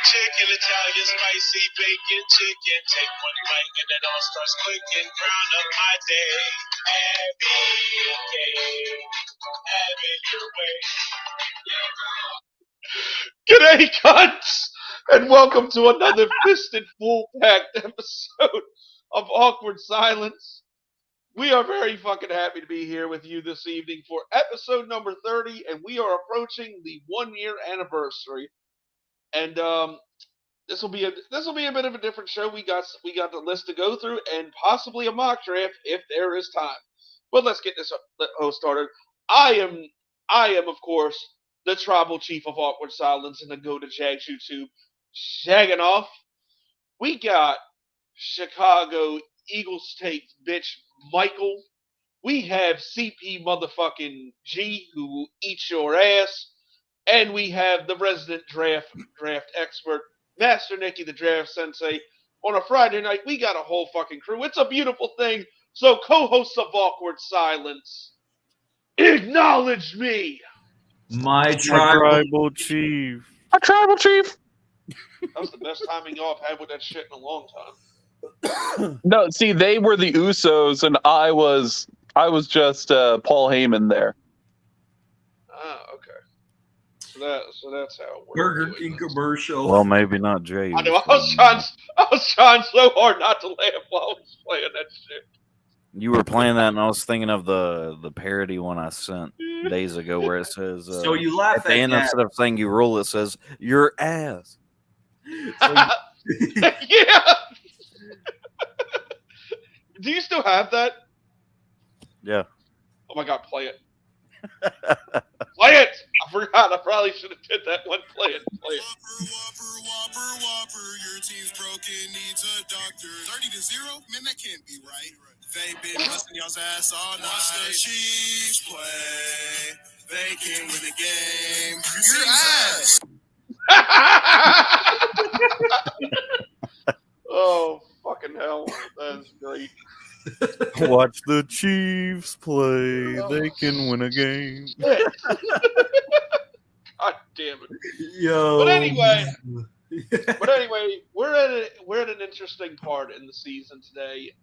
Chicken, Italian spicy bacon, chicken. Take one bite and it all starts clicking. Crown up my day. Have it your way. G'day, cunts, and welcome to another fisted, full-packed episode of Awkward Silence. We are very fucking happy to be here with you this evening for episode number 30, and we are approaching the 1-year anniversary. And this will be a bit of a different show. We got the list to go through and possibly a mock draft if there is time. But let's get this started. I am of course the tribal chief of Awkward Silence and the Go to Jags YouTube, shagging off. We got Chicago Eagles take bitch Michael. We have CP motherfucking G who eats your ass. And we have the resident draft expert, Master Nicky, the draft sensei. On a Friday night, we got a whole fucking crew. It's a beautiful thing. So, co-hosts of Awkward Silence, acknowledge me. My tribal chief. My tribal chief. That was the best timing y'all have had with that shit in a long time. No, see, they were the Usos, and I was just Paul Heyman there. Ah, okay. So that's how it works. Burger King commercial. Well, maybe not Jay. I know. I was trying so hard not to laugh while I was playing that shit. You were playing that, and I was thinking of the parody one I sent days ago, where it says, so you laugh at the end, instead of saying you rule, it says your ass. Yeah. Do you still have that? Yeah. Oh my god, play it. Play it! I forgot. I probably should have did that one. Play it. Whopper, your team's broken, needs a doctor. 30-0? Man, that can't be right. They've been busting y'all's ass all night. Watch the Chiefs play. They can win the game. Your ass! Oh, fucking hell. That's great. Watch the Chiefs play. They can win a game. God damn it. Yo. But anyway, we're at an interesting part in the season today.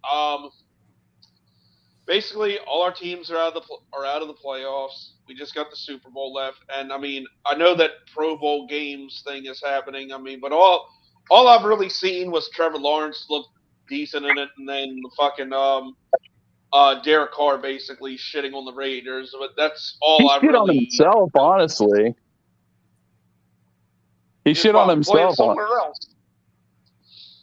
Basically, all our teams are out of the playoffs. We just got the Super Bowl left, and I mean, I know that Pro Bowl games thing is happening. I mean, but all I've really seen was Trevor Lawrence look decent in it, and then the fucking Derek Carr basically shitting on the Raiders. But that's all I really. He shit on himself, honestly. He shit on himself. Somewhere else.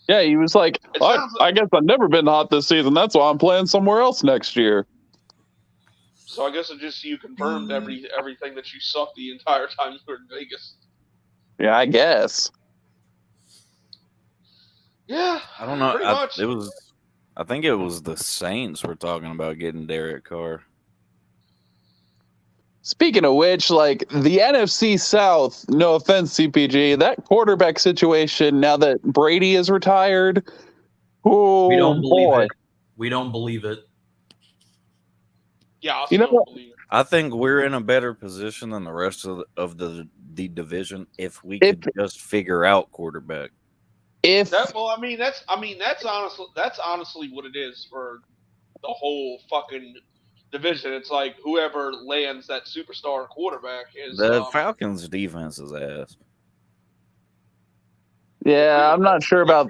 Yeah, he was like, I guess I've never been hot this season. That's why I'm playing somewhere else next year. So I guess you confirmed everything that you sucked the entire time you were in Vegas. Yeah, I guess. Yeah, I don't know. much. I think it was the Saints were talking about getting Derek Carr. Speaking of which, like the NFC South, no offense, CPG, that quarterback situation now that Brady is retired. Oh, we don't believe boy. it. We don't believe it. Yeah, I don't believe it. I think we're in a better position than the rest of the division if we could just figure out quarterback. That's honestly what it is for the whole fucking division. It's like whoever lands that superstar quarterback is. The Falcons' defense is ass. Yeah, I'm not sure about.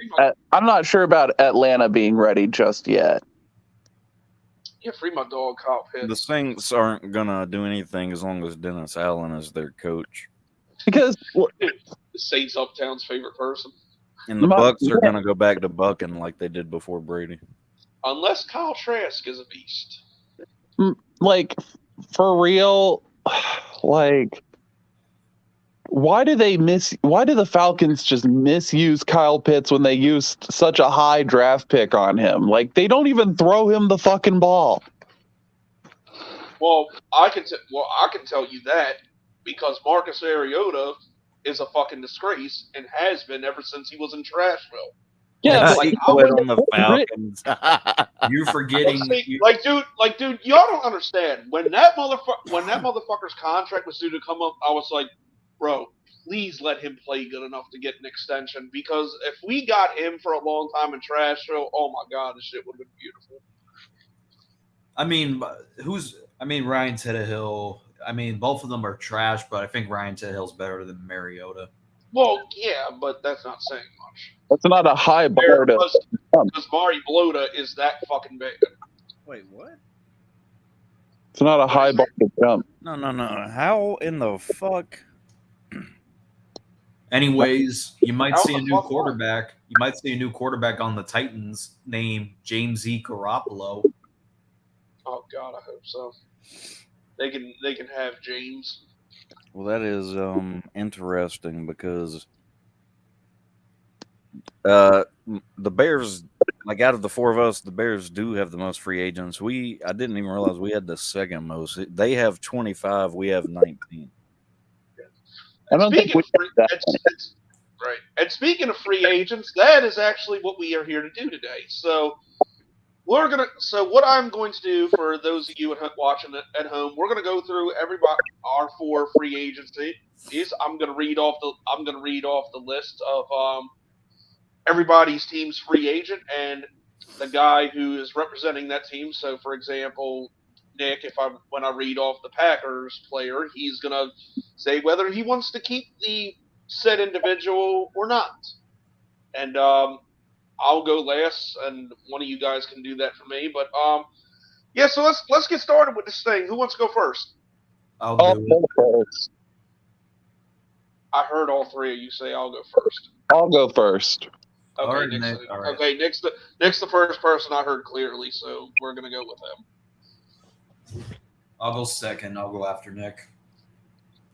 I'm not sure about Atlanta being ready just yet. Yeah, free my dog, Kyle Pitts. The Saints aren't gonna do anything as long as Dennis Allen is their coach. Because The Saints Uptown's favorite person. And the Bucks are gonna go back to bucking like they did before Brady. Unless Kyle Trask is a beast. like, for real, like, why do the Falcons just misuse Kyle Pitts when they used such a high draft pick on him? Like, they don't even throw him the fucking ball. Well, I can tell you that because Marcus Mariota is a fucking disgrace and has been ever since he was in Trashville. Yeah, He quit on the Falcons. You're forgetting. Dude, y'all don't understand. When that motherfucker's contract was due to come up, I was like, bro, please let him play good enough to get an extension. Because if we got him for a long time in Trashville, oh my god, this shit would have been beautiful. I mean, Ryan Tannehill. I mean, both of them are trash, but I think Ryan Tannehill's better than Mariota. Well, yeah, but that's not saying much. That's not a high bar to because Mari Blota is that fucking big. Wait, what? It's not a high bar to jump. No. How in the fuck? Anyways, you might How see a the new fuck quarterback. You might see a new quarterback on the Titans named James E. Garoppolo. Oh god, I hope so. They can have James. Well, that is interesting because the Bears, like out of the four of us, the Bears do have the most free agents. I didn't even realize we had the second most. They have 25. We have 19. I don't think we right. And speaking of free agents, that is actually what we are here to do today. So what I'm going to do for those of you watching at home, we're gonna go through our four free agencies. I'm gonna read off the list of everybody's team's free agent and the guy who is representing that team. So, for example, Nick, when I read off the Packers player, he's gonna say whether he wants to keep the said individual or not. And I'll go last, and one of you guys can do that for me. But yeah. So let's get started with this thing. Who wants to go first? I'll do it. I heard all three of you say I'll go first. I'll go first. Okay, All right, Nick's, Nick. All right. Okay, Nick's the first person I heard clearly, so we're gonna go with him. I'll go second. I'll go after Nick.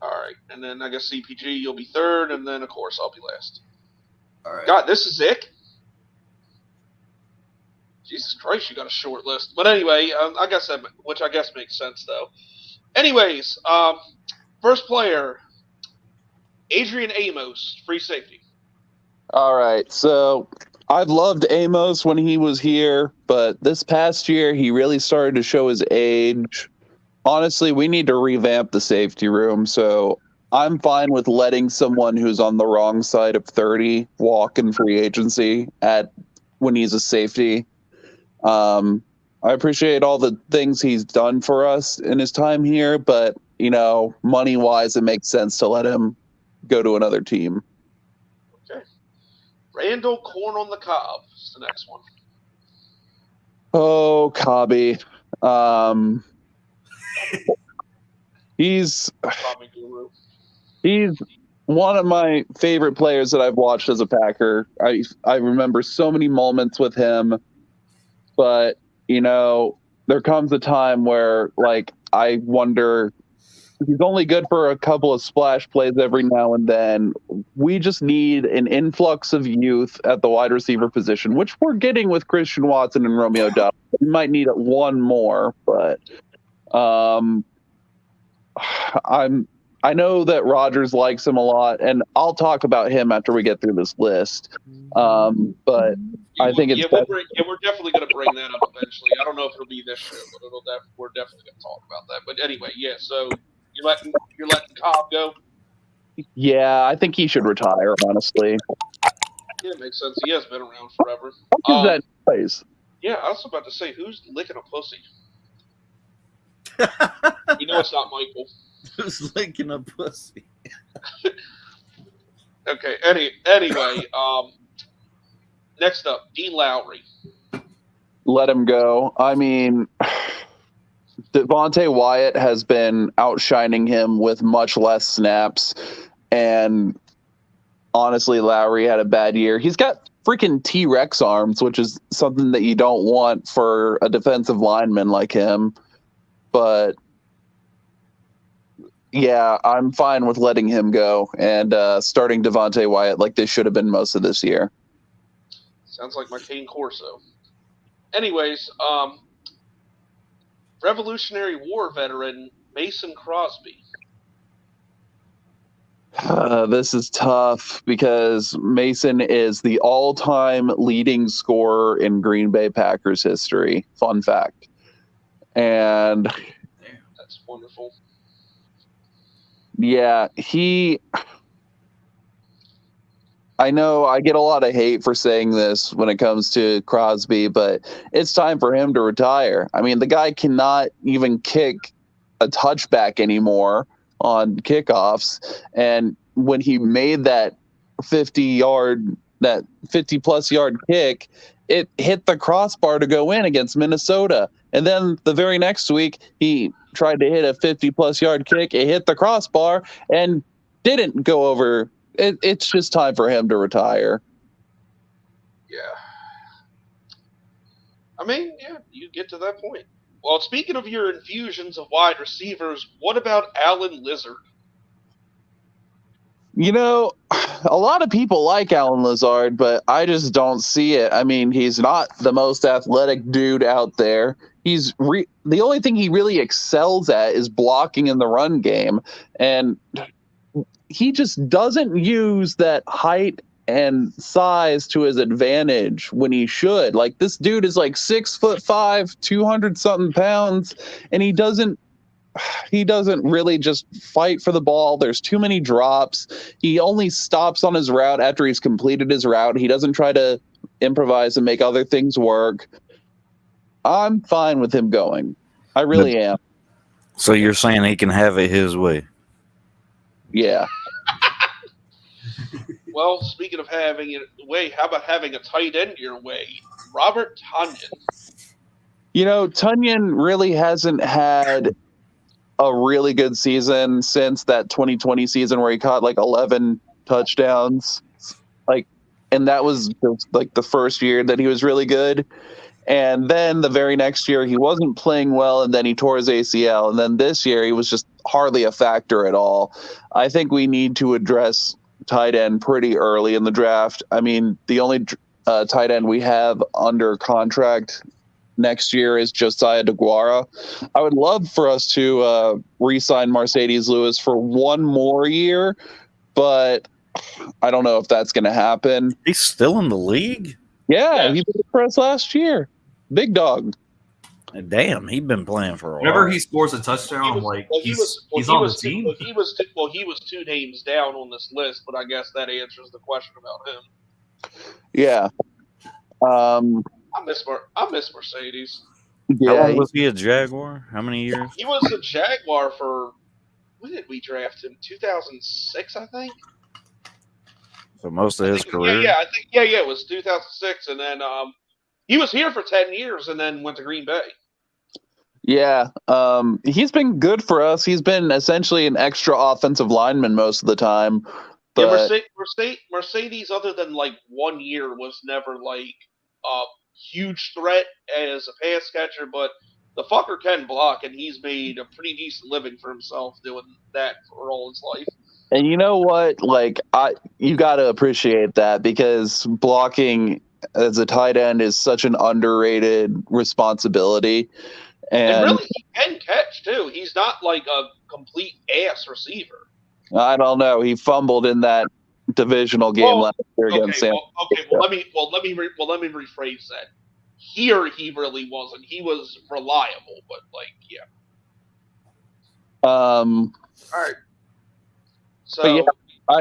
All right, and then I guess CPG, you'll be third, and then of course I'll be last. All right. God, this is it. Jesus Christ, you got a short list. But anyway, which I guess makes sense though. Anyways, first player, Adrian Amos, free safety. All right, so I've loved Amos when he was here, but this past year he really started to show his age. Honestly, we need to revamp the safety room, so I'm fine with letting someone who's on the wrong side of 30 walk in free agency when he's a safety. I appreciate all the things he's done for us in his time here, but, money-wise, it makes sense to let him go to another team. Okay. Randall Corn on the Cob is the next one. Oh, Cobby. He's one of my favorite players that I've watched as a Packer. I remember so many moments with him, but there comes a time where I wonder, he's only good for a couple of splash plays every now and then. We just need an influx of youth at the wide receiver position, which we're getting with Christian Watson and Romeo Doubs. We might need one more, but I know that Rodgers likes him a lot, and I'll talk about him after we get through this list. But I think it's we're definitely going to bring that up eventually. I don't know if it'll be this show, but we're definitely going to talk about that. But anyway, yeah. So you're letting Cobb go? Yeah, I think he should retire. Honestly, yeah, it makes sense. He has been around forever. What is that place? Yeah, I was about to say, who's licking a pussy? You know it's not Michael. Who's licking a pussy? Okay. Anyway, next up, Dean Lowry. Let him go. I mean, Devontae Wyatt has been outshining him with much less snaps, and honestly, Lowry had a bad year. He's got freaking T-Rex arms, which is something that you don't want for a defensive lineman like him. But yeah, I'm fine with letting him go and starting Devontae Wyatt like this should have been most of this year. Sounds like my Cane Corso. Anyways, Revolutionary War veteran Mason Crosby. This is tough because Mason is the all-time leading scorer in Green Bay Packers history. Fun fact. And That's wonderful. yeah, I know I get a lot of hate for saying this when it comes to Crosby, but it's time for him to retire. I mean, the guy cannot even kick a touchback anymore on kickoffs. And when he made that 50-plus yard kick, it hit the crossbar to go in against Minnesota. And then the very next week, he tried to hit a 50-plus yard kick. It hit the crossbar and didn't go over. It's just time for him to retire. Yeah. I mean, yeah, you get to that point. Well, speaking of your infusions of wide receivers, what about Alan Lizard? You know, a lot of people like Alan Lazard, but I just don't see it. I mean, he's not the most athletic dude out there. The only thing he really excels at is blocking in the run game, and he just doesn't use that height and size to his advantage when he should. Like, this dude is like 6'5", 200 something pounds, and he doesn't really just fight for the ball. There's too many drops. He only stops on his route after he's completed his route. He doesn't try to improvise and make other things work. I'm fine with him going. I really am. So you're saying he can have it his way? Yeah. Well, speaking of having it way, how about having a tight end your way? Robert Tonyan. You know, Tonyan really hasn't had a really good season since that 2020 season where he caught like 11 touchdowns. And that was like the first year that he was really good. And then the very next year he wasn't playing well, and then he tore his ACL. And then this year he was just hardly a factor at all. I think we need to address tight end pretty early in the draft. I mean, the only tight end we have under contract next year is Josiah DeGuara. I would love for us to re-sign Mercedes Lewis for one more year, but I don't know if that's going to happen. He's still in the league? Yeah, he was for us last year. Big dog. Damn, he's been playing for a while. Whenever he scores a touchdown, he's on the team. He was 2 names down on this list, but I guess that answers the question about him. Yeah. I miss Mercedes. How Yeah. long was he a Jaguar? How many years? He was a Jaguar for, when did we draft him? 2006, I think. So most of his career? Yeah, it was 2006, and then he was here for 10 years and then went to Green Bay. Yeah. He's been good for us. He's been essentially an extra offensive lineman most of the time. But Yeah, Mercedes, other than like 1 year, was never like a huge threat as a pass catcher, but the fucker can block, and he's made a pretty decent living for himself doing that for all his life. And you know what? Like, you got to appreciate that, because blocking as a tight end is such an underrated responsibility. And And really, he can catch too. He's not like a complete ass receiver. I don't know. He fumbled in that divisional game last year against San. Let me rephrase that. Here, he really wasn't. He was reliable, but like, yeah. All right. So, But yeah,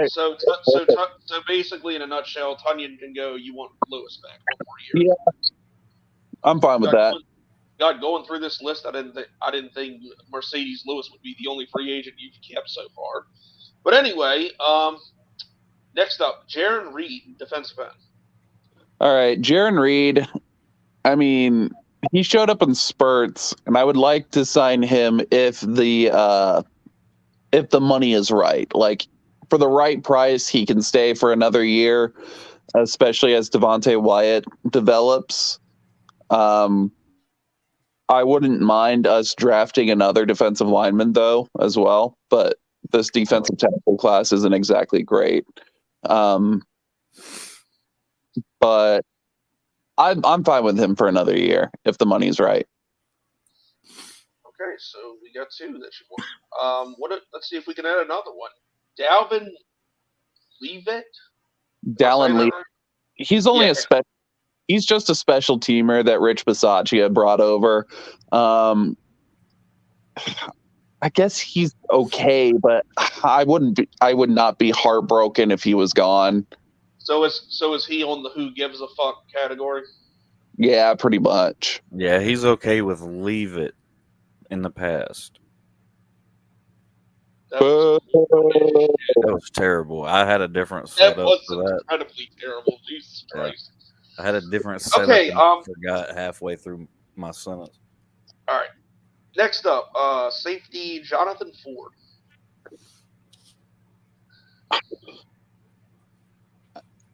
so basically, in a nutshell, Tonyan can go. You want Lewis back 1 more year. Yeah, I'm fine with that. God, going through this list, I didn't think Mercedes Lewis would be the only free agent you've kept so far. But anyway, next up, Jaron Reed, defensive end. All right, Jaron Reed. I mean, he showed up in spurts, and I would like to sign him if the money is right. Like for the right price, he can stay for another year, especially as Devontae Wyatt develops. I wouldn't mind us drafting another defensive lineman though, as well. But this defensive tackle class isn't exactly great. But I'm fine with him for another year if the money's right. Okay, so we got two that you want. Let's see if we can add another one. Dalvin Leavitt. Dallin Lee. He's only a special. He's just a special teamer that Rich Bisaccia brought over. I guess he's okay, but I would not be heartbroken if he was gone. So is he on the who gives a fuck category? Yeah, pretty much. Yeah, he's okay with leave it in the past. That was terrible. I had a different that setup was for that. incredibly terrible. Jesus Yeah. Christ. I had a different setup. Okay, and I forgot halfway through my sentence. All right. Next up, safety Jonathan Ford.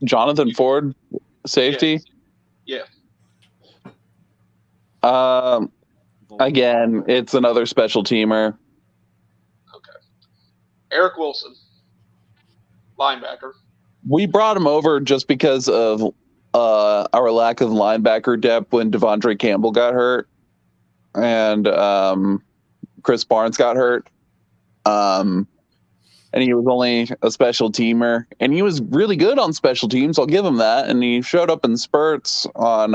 Jonathan Ford, safety. Yeah. Again, it's another special teamer. Okay. Eric Wilson, linebacker. We brought him over just because of our lack of linebacker depth when Devondre Campbell got hurt and Chris Barnes got hurt. And he was only a special teamer, and he was really good on special teams. I'll give him that. And he showed up in spurts on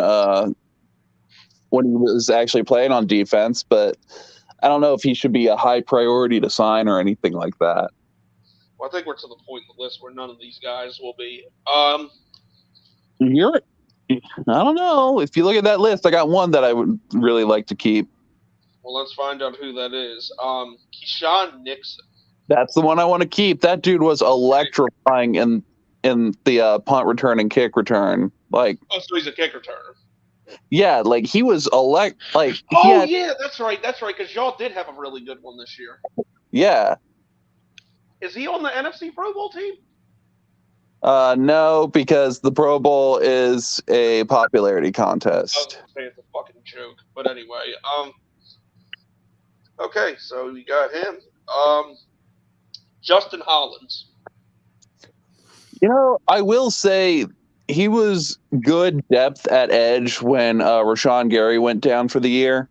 when he was actually playing on defense, but I don't know if he should be a high priority to sign or anything like that. Well, I think we're to the point in the list where none of these guys will be. I don't know. If you look at that list, I got one that I would really like to keep. Well, let's find out who that is. Keyshawn Nixon. That's the one I want to keep. That dude was electrifying in the punt return and kick return. Like, oh, so he's a kick returner. Yeah, like he was yeah, that's right. That's right. Because y'all did have a really good one this year. Yeah. Is he on the NFC Pro Bowl team? No, because the Pro Bowl is a popularity contest. It's a fucking joke. But anyway, okay, so we got him. Justin Hollins. You know, I will say he was good depth at edge when Rashawn Gary went down for the year.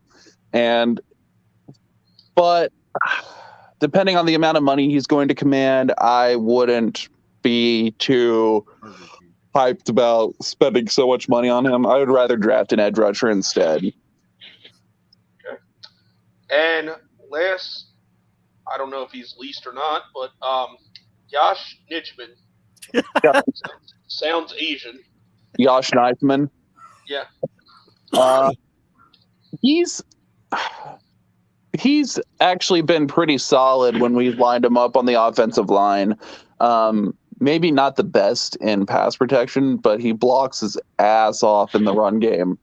But depending on the amount of money he's going to command, I wouldn't be too hyped about spending so much money on him. I would rather draft an edge rusher instead. Okay. And last, I don't know if he's leased or not, but Josh Nijman. Sounds Asian. Josh Nijman. Yeah. He's actually been pretty solid when we've lined him up on the offensive line. Maybe not the best in pass protection, but he blocks his ass off in the run game.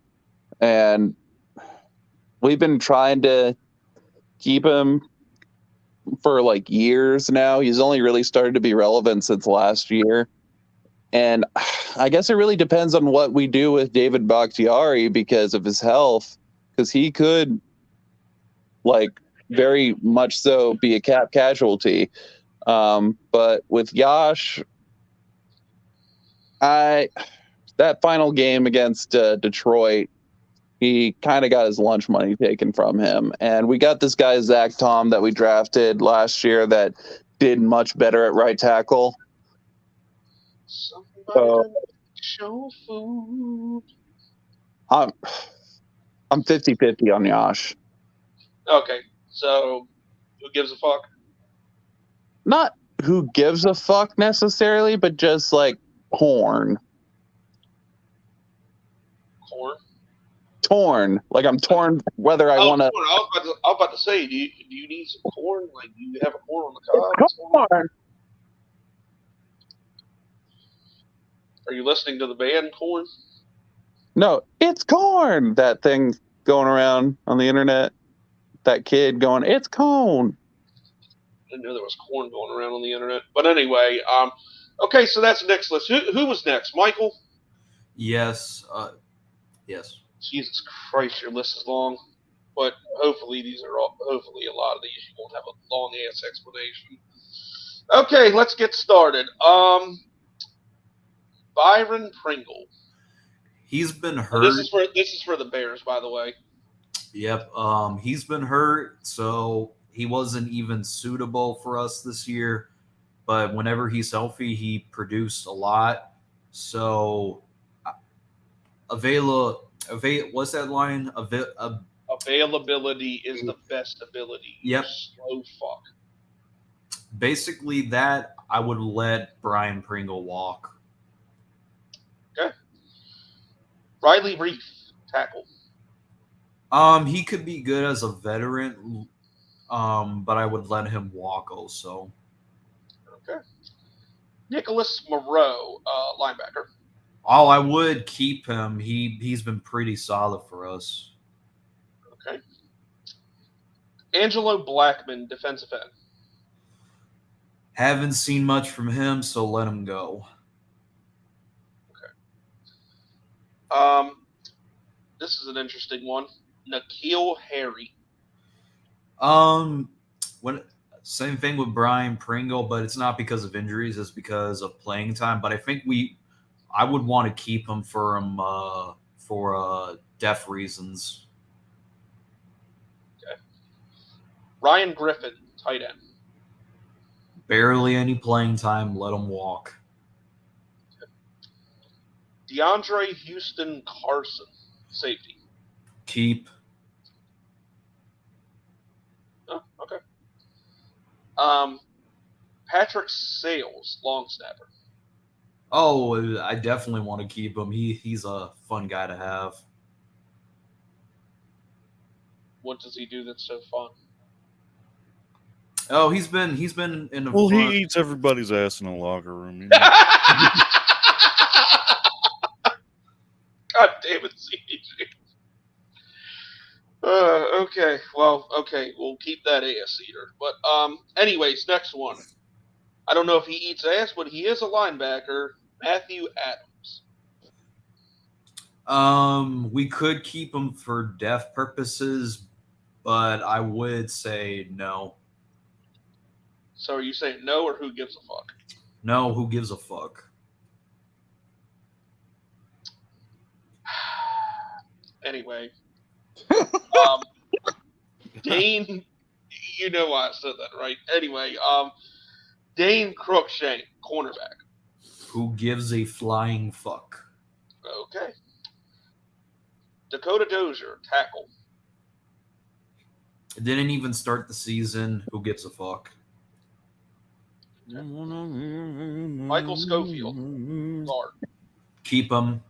And we've been trying to keep him for like years now. He's only really started to be relevant since last year. And I guess it really depends on what we do with David Bakhtiari because of his health, because he could like very much so be a cap casualty. But with Yash, that final game against Detroit, he kind of got his lunch money taken from him. And we got this guy, Zach Tom, that we drafted last year that did much better at right tackle. Show food. I'm 50-50 on Yash. Okay, so who gives a fuck? Not who gives a fuck necessarily, but just like Horn. Corn. torn. Like I'm torn whether I want to. corn. I was about to say, do you need some corn? Like, do you have a corn on the cob? What's going on? Corn. Are you listening to the band Corn? No, it's corn. That thing going around on the internet. That kid going, it's corn. I didn't know there was corn going around on the internet. But anyway, okay, so that's Nick's list. Who was next? Michael? Yes. Yes. Jesus Christ, your list is long. But hopefully hopefully a lot of these you won't have a long ass explanation. Okay, let's get started. Byron Pringle. He's been hurt. This is for the Bears, by the way. Yep. He's been hurt, so he wasn't even suitable for us this year. But whenever he's healthy, he produced a lot. So, what's that line? Availability is the best ability. Yep. Slow fuck. Basically, that I would let Brian Pringle walk. Okay. Riley Reef, tackle. He could be good as a veteran, but I would let him walk also. Okay. Nicholas Moreau, linebacker. Oh, I would keep him. He's been pretty solid for us. Okay. Angelo Blackman, defensive end. Haven't seen much from him, so let him go. This is an interesting one. N'Keal Harry. Same thing with Brian Pringle, but it's not because of injuries; it's because of playing time. But I think I would want to keep him for depth reasons. Okay. Ryan Griffin, tight end. Barely any playing time. Let him walk. DeAndre Houston Carson, safety. Keep. Oh, okay. Patrick Sales, long snapper. Oh, I definitely want to keep him. He's a fun guy to have. What does he do that's so fun? Oh, he's been in the Well, front. he eats everybody's ass in the locker room. You know? God damn it, CJ. Okay, well, okay, we'll keep that ass eater. But anyways, next one. I don't know if he eats ass, but he is a linebacker. Matthew Adams. We could keep him for depth purposes, but I would say no. So are you saying no, or who gives a fuck? No, who gives a fuck? Anyway, Dane, you know why I said that, right? Anyway, Dane Cruikshank, cornerback. Who gives a flying fuck? Okay. Dakota Dozier, tackle. Didn't even start the season. Who gives a fuck? Michael Schofield, guard. Keep him.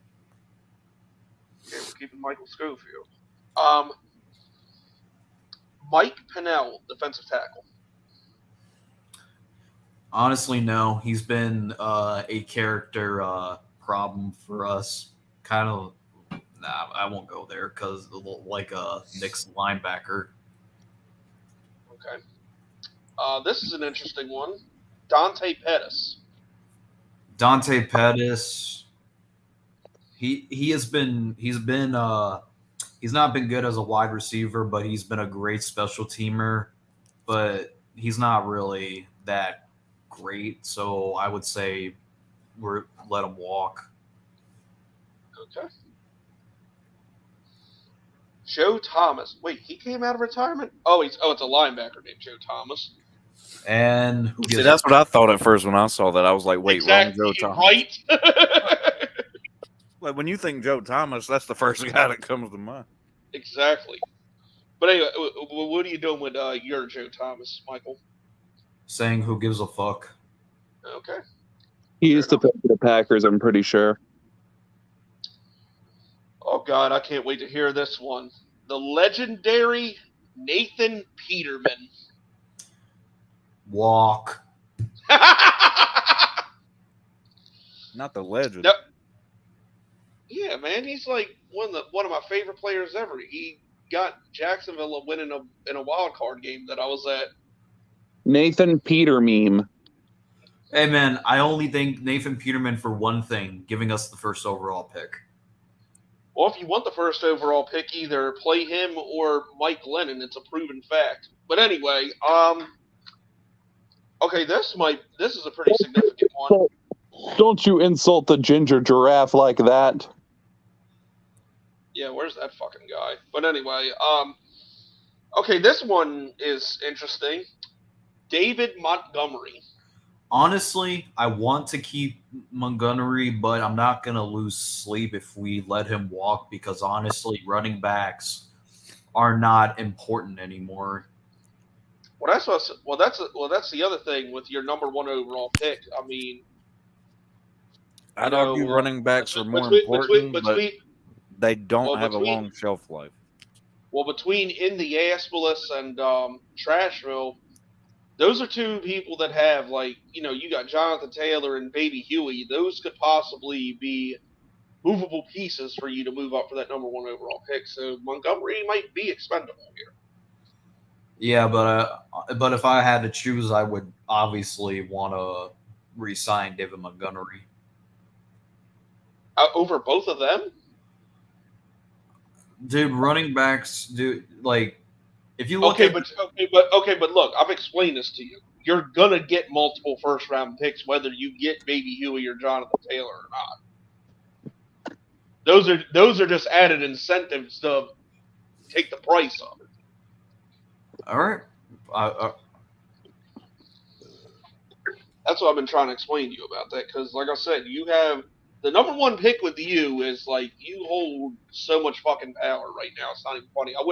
Okay, we're keeping Michael Schofield. Mike Pennell, defensive tackle. Honestly, no. He's been a character problem for us. Kind of. Nah, I won't go there because like Nick's linebacker. Okay. This is an interesting one. Dante Pettis. Dante Pettis. He's not been good as a wide receiver, but he's been a great special teamer. But he's not really that great, so I would say let him walk. Okay. Joe Thomas. Wait, he came out of retirement? Oh, it's a linebacker named Joe Thomas. And who See, gives that's what I thought at first when I saw that. I was like, wait, exactly, wrong Joe Thomas. right? Like, when you think Joe Thomas, that's the first guy that comes to mind. Exactly. But anyway, what are you doing with your Joe Thomas, Michael? saying who gives a fuck? Okay. He used to play for the Packers, I'm pretty sure. Oh God, I can't wait to hear this one. The legendary Nathan Peterman. Walk. Not the legend. No, yeah, man, he's like one of my favorite players ever. He got Jacksonville a win in a wild card game that I was at. Nathan Peter meme. Hey man, I only thank Nathan Peterman for one thing, giving us the first overall pick. Well, if you want the first overall pick, either play him or Mike Lennon. It's a proven fact. But anyway, okay, this is a pretty significant one. Don't you insult the ginger giraffe like that. Yeah, where's that fucking guy? But anyway, okay, this one is interesting. David Montgomery. Honestly, I want to keep Montgomery, but I'm not going to lose sleep if we let him walk because honestly, running backs are not important anymore. Well, that's the other thing with your number one overall pick. I mean, I'd argue running backs are more important, but they don't have a long shelf life. Well, between Indianapolis and Trashville, those are two people that have, like, you got Jonathan Taylor and Baby Huey. Those could possibly be movable pieces for you to move up for that number one overall pick. So Montgomery might be expendable here. Yeah, but if I had to choose, I would obviously want to re-sign David Montgomery. Over both of them? Dude, running backs, like, if you look but look, I've explained this to you. You're gonna get multiple first round picks whether you get Baby Huey or Jonathan Taylor or not. Those are just added incentives to take the price up. All right. That's what I've been trying to explain to you about that, because like I said, you have the number one pick with you is like you hold so much fucking power right now. It's not even funny. I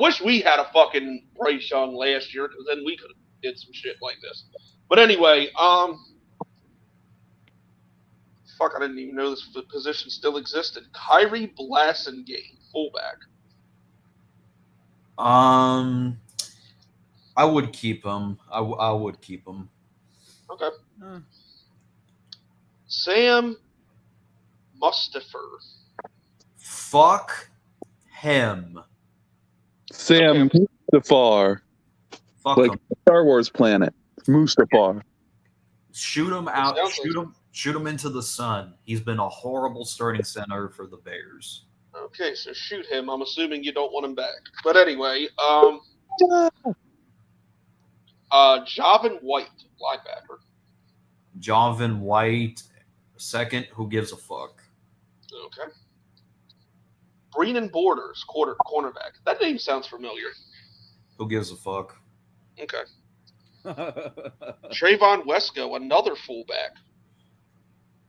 wish we had a fucking Bryce Young last year, because then we could have did some shit like this. But anyway, fuck, I didn't even know this position still existed. Kyrie Blasingame, fullback. I would keep him. I would keep him. Okay. Sam Mustipher. Fuck him. Sam Mustafar. Fuck Like him. Star Wars planet. Mustafar. Shoot him out. Sounds Shoot him into the sun. He's been a horrible starting center for the Bears. Okay, so shoot him. I'm assuming you don't want him back. But anyway, Javin White, linebacker. Javin White, second. Who gives a fuck? Okay. Brennan Borders, cornerback. That name sounds familiar. Who gives a fuck? Okay. Trayvon Wesco, another fullback.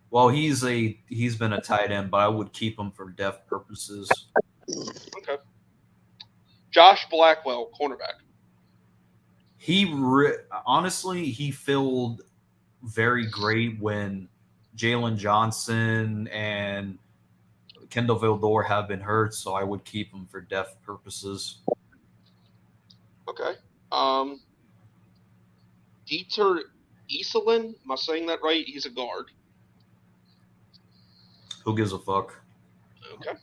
Well, he's been a tight end, but I would keep him for depth purposes. Okay. Josh Blackwell, cornerback. Honestly, he filled very great when Jalen Johnson and Kendall Vildor have been hurt, so I would keep him for depth purposes. Okay. Dieter Iselin, am I saying that right? He's a guard. Who gives a fuck? Okay.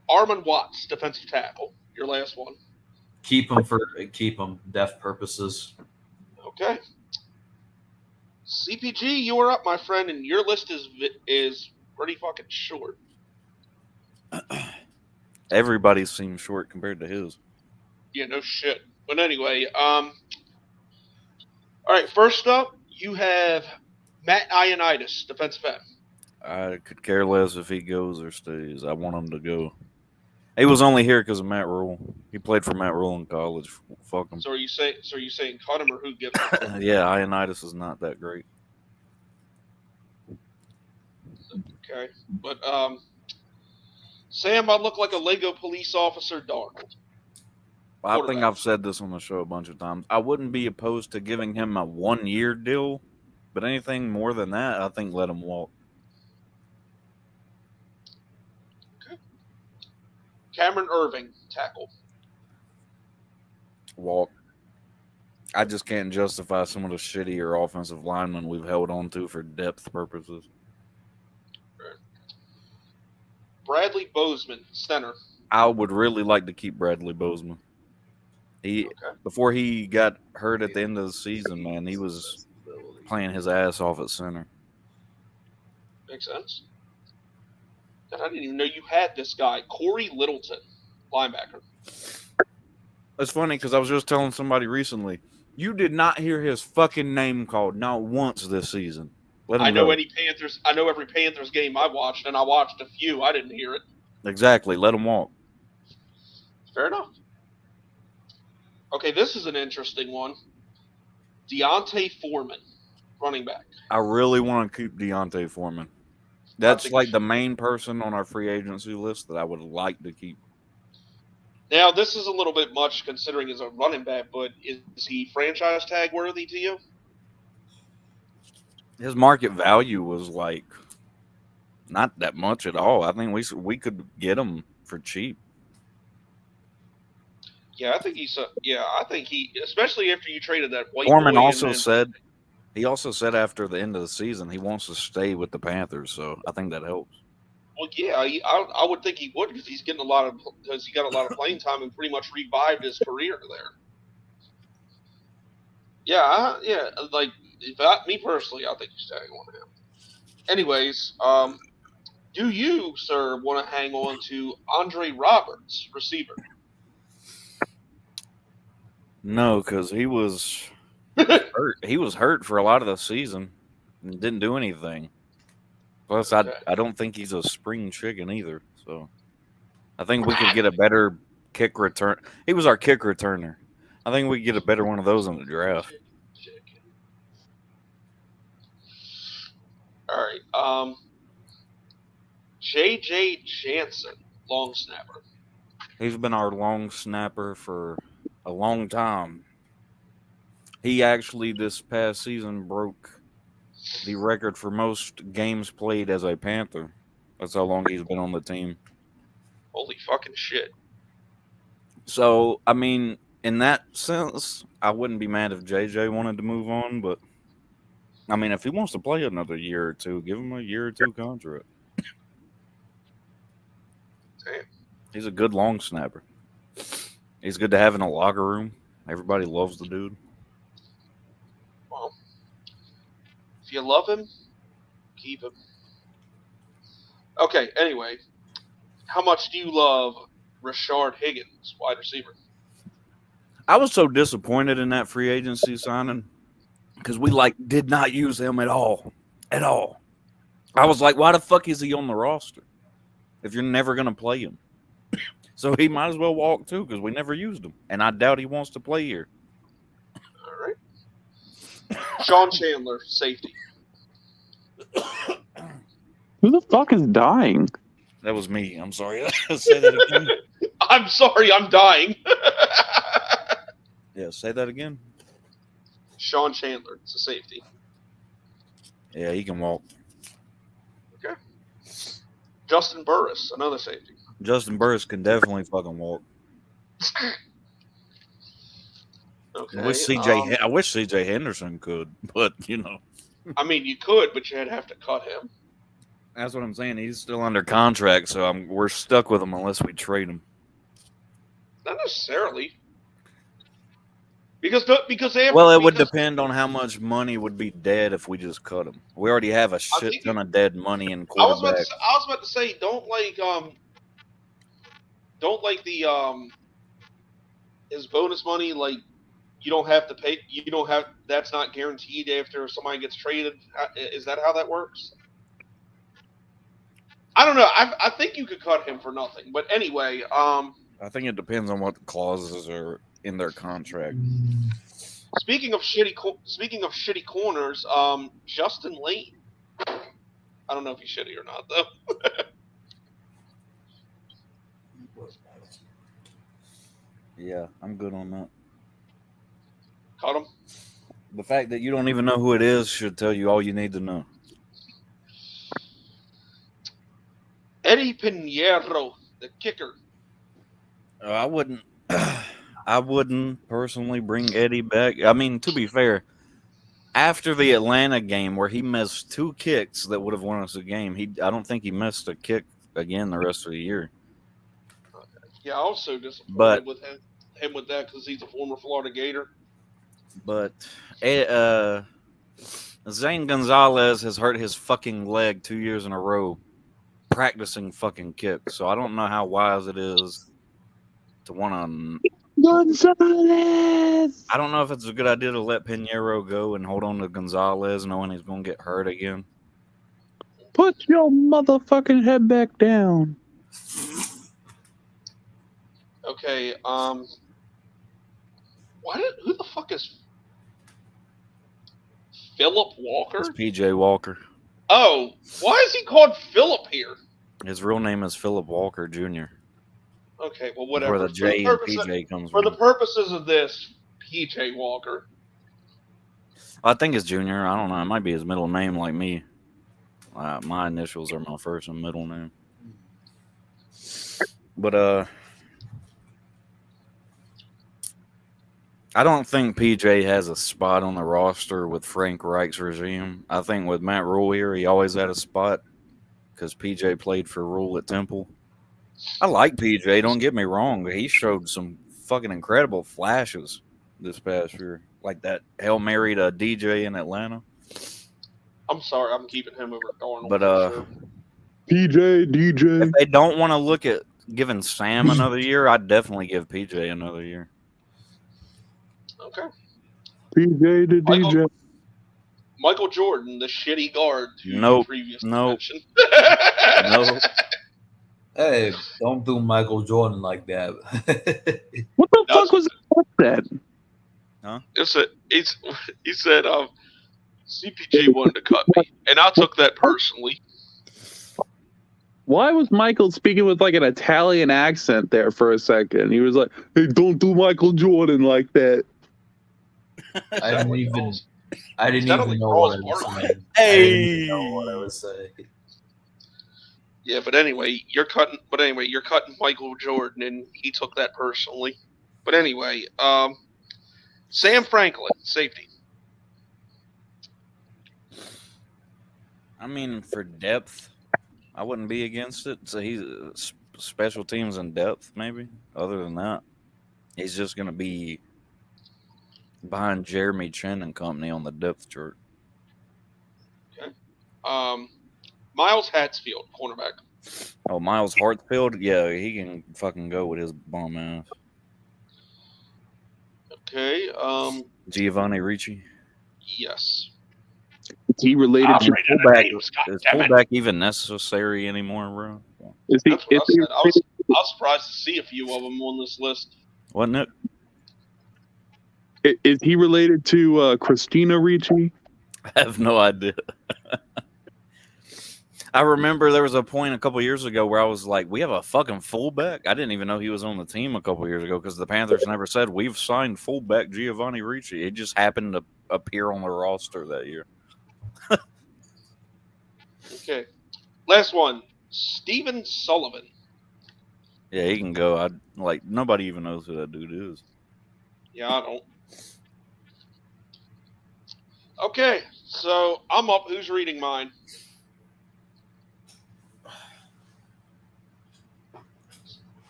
Armon Watts, defensive tackle. Your last one. Keep him depth purposes. Okay. CPG, you are up, my friend, and your list is pretty fucking short. Everybody seems short compared to his. Yeah, no shit. But anyway, all right, first up, you have Matt Ioannidis, defensive end. I could care less if he goes or stays. I want him to go. He was only here because of Matt Rule. He played for Matt Rule in college. Fuck him. So are you saying cut him or who gives him? Yeah, Ioannidis is not that great. Okay. But Sam, I look like a Lego police officer, Darnold. I think I've said this on the show a bunch of times. I wouldn't be opposed to giving him a 1-year deal, but anything more than that, I think let him walk. Cameron Irving, tackle. Walk. I just can't justify some of the shittier offensive linemen we've held on to for depth purposes. Bradley Bozeman, center. I would really like to keep Bradley Bozeman. Before he got hurt at the end of the season, man, he was playing his ass off at center. Makes sense. God, I didn't even know you had this guy, Corey Littleton, linebacker. It's funny because I was just telling somebody recently, you did not hear his fucking name called not once this season. I know every Panthers game I watched, and I watched a few. I didn't hear it. Exactly. Let him walk. Fair enough. Okay, this is an interesting one. Deontay Foreman, running back. I really want to keep Deontay Foreman. That's like the main person on our free agency list that I would like to keep. Now, this is a little bit much considering he's a running back, but is he franchise tag worthy to you? His market value was like not that much at all. I think we could get him for cheap. Yeah, I think he, especially after you traded that white Foreman boy also said after the end of the season he wants to stay with the Panthers, so I think that helps. Well, yeah, I would think he would because he got a lot of playing time and pretty much revived his career there. Yeah, like me personally, I think he's tagging on him. Anyways, do you, sir, want to hang on to Andre Roberts, receiver? No, because he was hurt. He was hurt for a lot of the season and didn't do anything. Plus, I don't think he's a spring chicken either. So I think we could get a better kick return. He was our kick returner. I think we could get a better one of those in the draft. All right. J.J. Jansen, long snapper. He's been our long snapper for a long time. He actually this past season broke the record for most games played as a Panther. That's how long he's been on the team. Holy fucking shit. So, I mean, in that sense, I wouldn't be mad if JJ wanted to move on, but I mean, if he wants to play another year or two, give him a year or two contract. Damn. He's a good long snapper. He's good to have in a locker room. Everybody loves the dude. Well, if you love him, keep him. Okay, anyway, how much do you love Rashard Higgins, wide receiver? I was so disappointed in that free agency signing because we did not use him at all. At all. I was like, why the fuck is he on the roster if you're never going to play him? So he might as well walk too because we never used him. And I doubt he wants to play here. All right. Sean Chandler, safety. Who the fuck is dying? That was me. I'm sorry. Say that again. I'm sorry, I'm dying. Yeah, say that again. Sean Chandler, it's a safety. Yeah, he can walk. Okay. Justin Burris, another safety. Justin Burris can definitely fucking walk. Okay. I wish CJ Henderson could, but I mean, you could, but you'd have to cut him. That's what I'm saying. He's still under contract, so we're stuck with him unless we trade him. Not necessarily. Because they have. Well, it would depend on how much money would be dead if we just cut him. We already have a shit ton of dead money in quarterback. I was about to say, don't his bonus money, like, you don't have to pay. That's not guaranteed after somebody gets traded. Is that how that works? I don't know. I think you could cut him for nothing. But anyway, I think it depends on what the clauses are in their contract. Speaking of shitty corners, Justin Lane. I don't know if he's shitty or not, though. Yeah, I'm good on that. Cut him. The fact that you don't even know who it is should tell you all you need to know. Eddie Pinheiro, the kicker. I wouldn't. I wouldn't personally bring Eddie back. I mean, to be fair, after the Atlanta game where he missed 2 kicks that would have won us the game, I don't think he missed a kick again the rest of the year. Yeah, also disappointed But- with him with that because he's a former Florida Gator. But Zane Gonzalez has hurt his fucking leg 2 years in a row practicing fucking kicks. So I don't know how wise it is to want to. Gonzalez. I don't know if it's a good idea to let Pinheiro go and hold on to Gonzalez knowing he's going to get hurt again. Put your motherfucking head back down. Okay, who the fuck is Philip Walker? It's PJ Walker. Oh, why is he called Philip here? His real name is Philip Walker Jr. Okay, well, That's whatever. where the J and PJ comes For from. the purposes of this, PJ Walker. I think it's Junior. I don't know. It might be his middle name like me. My initials are my first and middle name. But I don't think PJ has a spot on the roster with Frank Reich's regime. I think with Matt Rule here, he always had a spot because PJ played for Rule at Temple. I like PJ, don't get me wrong, but he showed some fucking incredible flashes this past year. Like that Hail Mary to DJ in Atlanta. I'm sorry, I'm keeping him over Darnold. But for sure. PJ, DJ. if they don't want to look at giving Sam another year, I'd definitely give PJ another year. Okay. PJ to Michael- DJ. Michael Jordan, the shitty guard who Nope. previously Nope. mentioned. No. Hey, don't do Michael Jordan like that. What the That's- fuck was that? He said, CPG wanted to cut me, and I took that personally. Why was Michael speaking with like an Italian accent there for a second? He was like, "Hey, don't do Michael Jordan like that." I didn't even That only know what I draws was Barkley. saying. I Hey. didn't even know what I was saying. Yeah, but anyway, you're cutting Michael Jordan, and he took that personally. But anyway, Sam Franklin, safety. I mean, for depth, I wouldn't be against it. So he's special teams and depth, maybe. Other than that, he's just going to be behind Jeremy Chin and company on the depth chart. Miles Hatsfield, cornerback. Oh, Miles Hartfield? Yeah, he can fucking go with his bum ass. Okay. Giovanni Ricci. Yes. Is he related I'll to? read the Fullback, names, is goddammit. fullback even necessary anymore, bro? Is he? That's what I Is he, said. I was surprised to see a few of them on this list. Wasn't it? is he related to Christina Ricci? I have no idea. I remember there was a point a couple years ago where I was like, we have a fucking fullback? I didn't even know he was on the team a couple years ago because the Panthers never said, we've signed fullback Giovanni Ricci. It just happened to appear on the roster that year. Okay. Last one. Steven Sullivan. Yeah, he can go. Nobody even knows who that dude is. Yeah, I don't. Okay, so I'm up. Who's reading mine?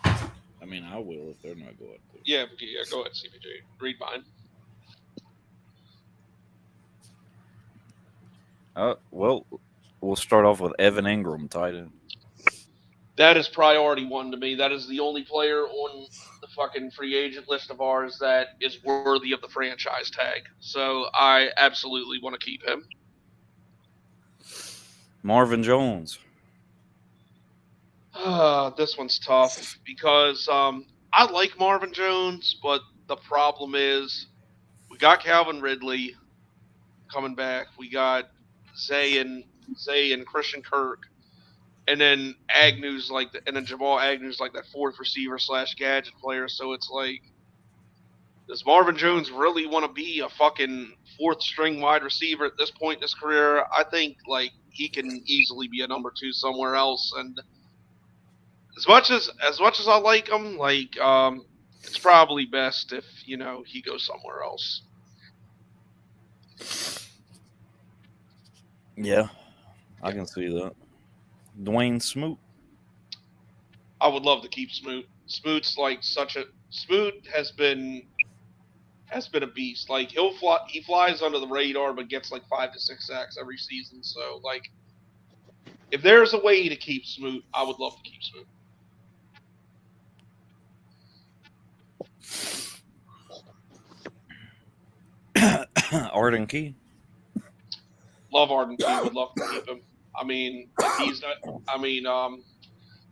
I mean, I will if they're not going to. Yeah, go ahead, CPJ. Read mine. Well, we'll start off with Evan Ingram, tight end. That is priority one to me. That is the only player on the fucking free agent list of ours that is worthy of the franchise tag. So I absolutely want to keep him. Marvin Jones. This one's tough because I like Marvin Jones, but the problem is we got Calvin Ridley coming back. We got Zay and Christian Kirk. And then Agnew's and then Jamal Agnew's like that fourth receiver / gadget player. So it's like, does Marvin Jones really want to be a fucking fourth string wide receiver at this point in his career? I think like he can easily be a number 2 somewhere else. And as much as I like him, it's probably best if he goes somewhere else. Yeah, I can see that. Dwayne Smoot. I would love to keep Smoot. Smoot has been a beast. Like he flies under the radar, but gets like 5 to 6 sacks every season. So if there's a way to keep Smoot, I would love to keep Smoot. Arden Key. Love Arden Key. Would love to keep him. I mean, he's not. I mean,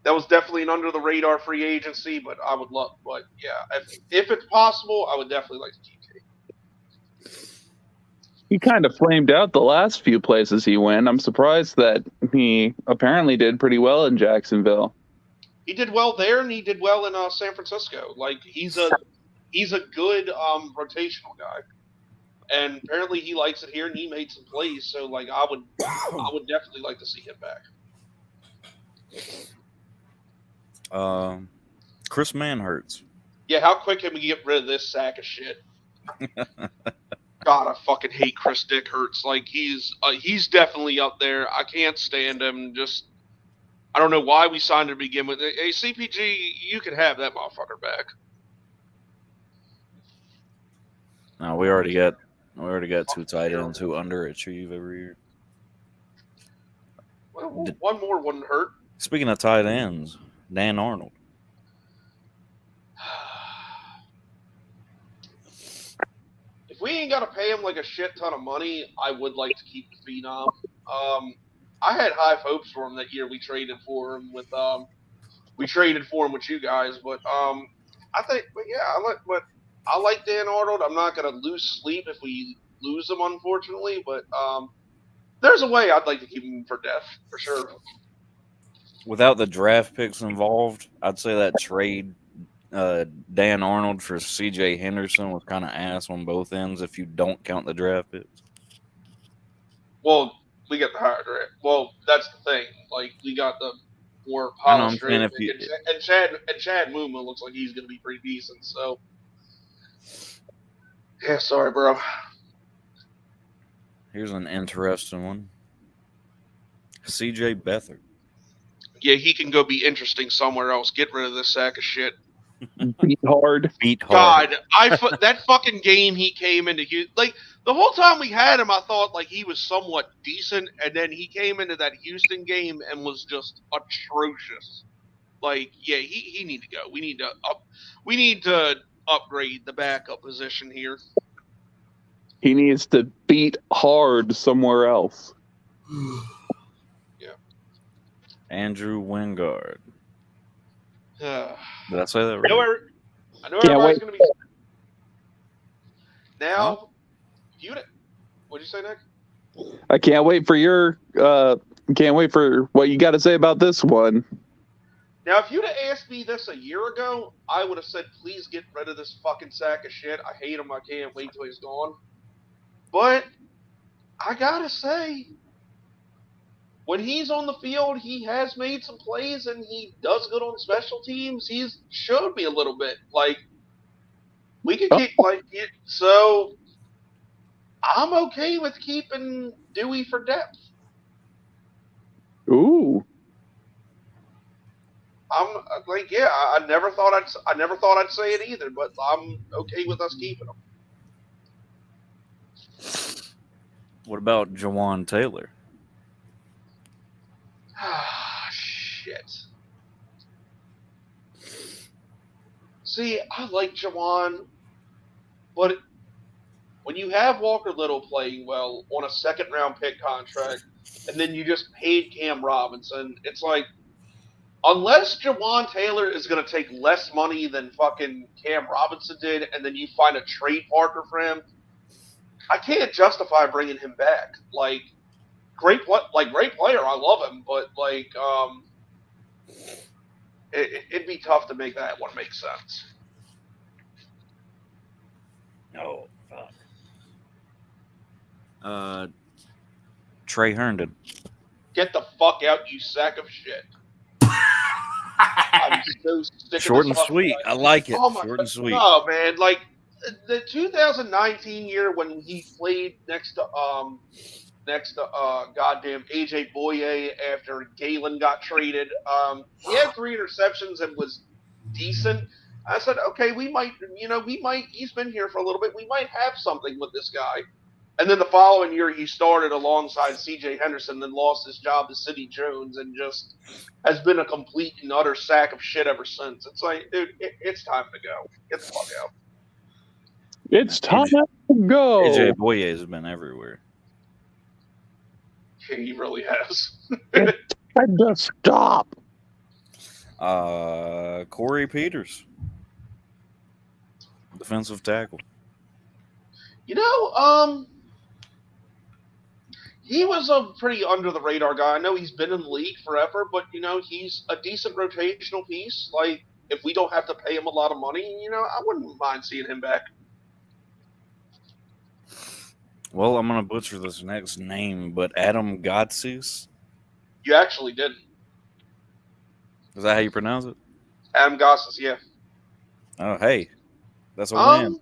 that was definitely an under the radar free agency, but I would love. But yeah, if it's possible, I would definitely like to keep Key. He kind of flamed out the last few places he went. I'm surprised that he apparently did pretty well in Jacksonville. He did well there, and he did well in San Francisco. Like he's a good rotational guy. And apparently he likes it here, and he made some plays. So, I would definitely like to see him back. Chris Manhertz. Yeah, how quick can we get rid of this sack of shit? God, I fucking hate Chris Dick Hurts. He's definitely up there. I can't stand him. I don't know why we signed him to begin with. Hey, CPG, you can have that motherfucker back. No, we already got 2 tight ends who underachieve every year. Well, one more wouldn't hurt. Speaking of tight ends, Dan Arnold. If we ain't got to pay him a shit ton of money, I would like to keep the phenom. I had high hopes for him that year we traded for him with you guys, but I think, I like Dan Arnold. I'm not going to lose sleep if we lose him, unfortunately, but there's a way I'd like to keep him for death, for sure. Without the draft picks involved, I'd say that trade Dan Arnold for C.J. Henderson was kind of ass on both ends if you don't count the draft picks. Well, we got the higher draft. Well, that's the thing. We got the more polished draft pick, and Chad Muma looks like he's going to be pretty decent, so... Yeah, sorry, bro. Here's an interesting one. C.J. Beathard. Yeah, he can go be interesting somewhere else. Get rid of this sack of shit. Beat hard. God, that fucking game he came into, the whole time we had him, I thought he was somewhat decent, and then he came into that Houston game and was just atrocious. Yeah, he need to go. We need to upgrade the backup position here. He needs to beat hard somewhere else. Yeah. Andrew Wingard. Did I say that right? I know everybody's going to be... Now, what'd you say, Nick? I can't wait for what you got to say about this one. Now, if you'd have asked me this a year ago, I would have said, please get rid of this fucking sack of shit. I hate him. I can't wait till he's gone. But I gotta say, when he's on the field, he has made some plays and he does good on special teams. He's showed me a little bit. We could keep it. So I'm okay with keeping Dewey for depth. Ooh. I'm I never thought I'd say it either, but I'm okay with us keeping him. What about Jawan Taylor? Ah, shit. See, I like Jawan, but when you have Walker Little playing well on a second-round pick contract, and then you just paid Cam Robinson, it's unless Jawan Taylor is going to take less money than fucking Cam Robinson did, and then you find a trade partner for him, I can't justify bringing him back. Great player, I love him, but it'd be tough to make that one make sense. Oh, fuck. Trey Herndon. Get the fuck out, you sack of shit. I I'm so sick Short of and this fucking sweet. guy. I like it. Oh my Short God. and sweet. No, man. Like the 2019 year when he played next to goddamn AJ Boye after Galen got traded. He had 3 interceptions and was decent. I said, okay, we might, he's been here for a little bit. We might have something with this guy. And then the following year, he started alongside C.J. Henderson, then lost his job to Sidney Jones, and just has been a complete and utter sack of shit ever since. It's like, dude, it's time to go. Get the fuck out. It's time to go. AJ Boye has been everywhere. He really has. Time to stop. Corey Peters, defensive tackle. He was a pretty under the radar guy. I know he's been in the league forever, but he's a decent rotational piece. Like if we don't have to pay him a lot of money, I wouldn't mind seeing him back. Well, I'm gonna butcher this next name, but Adam Gotsis. You actually didn't. Is that how you pronounce it? Adam Gosses, yeah. Oh, hey, that's a win.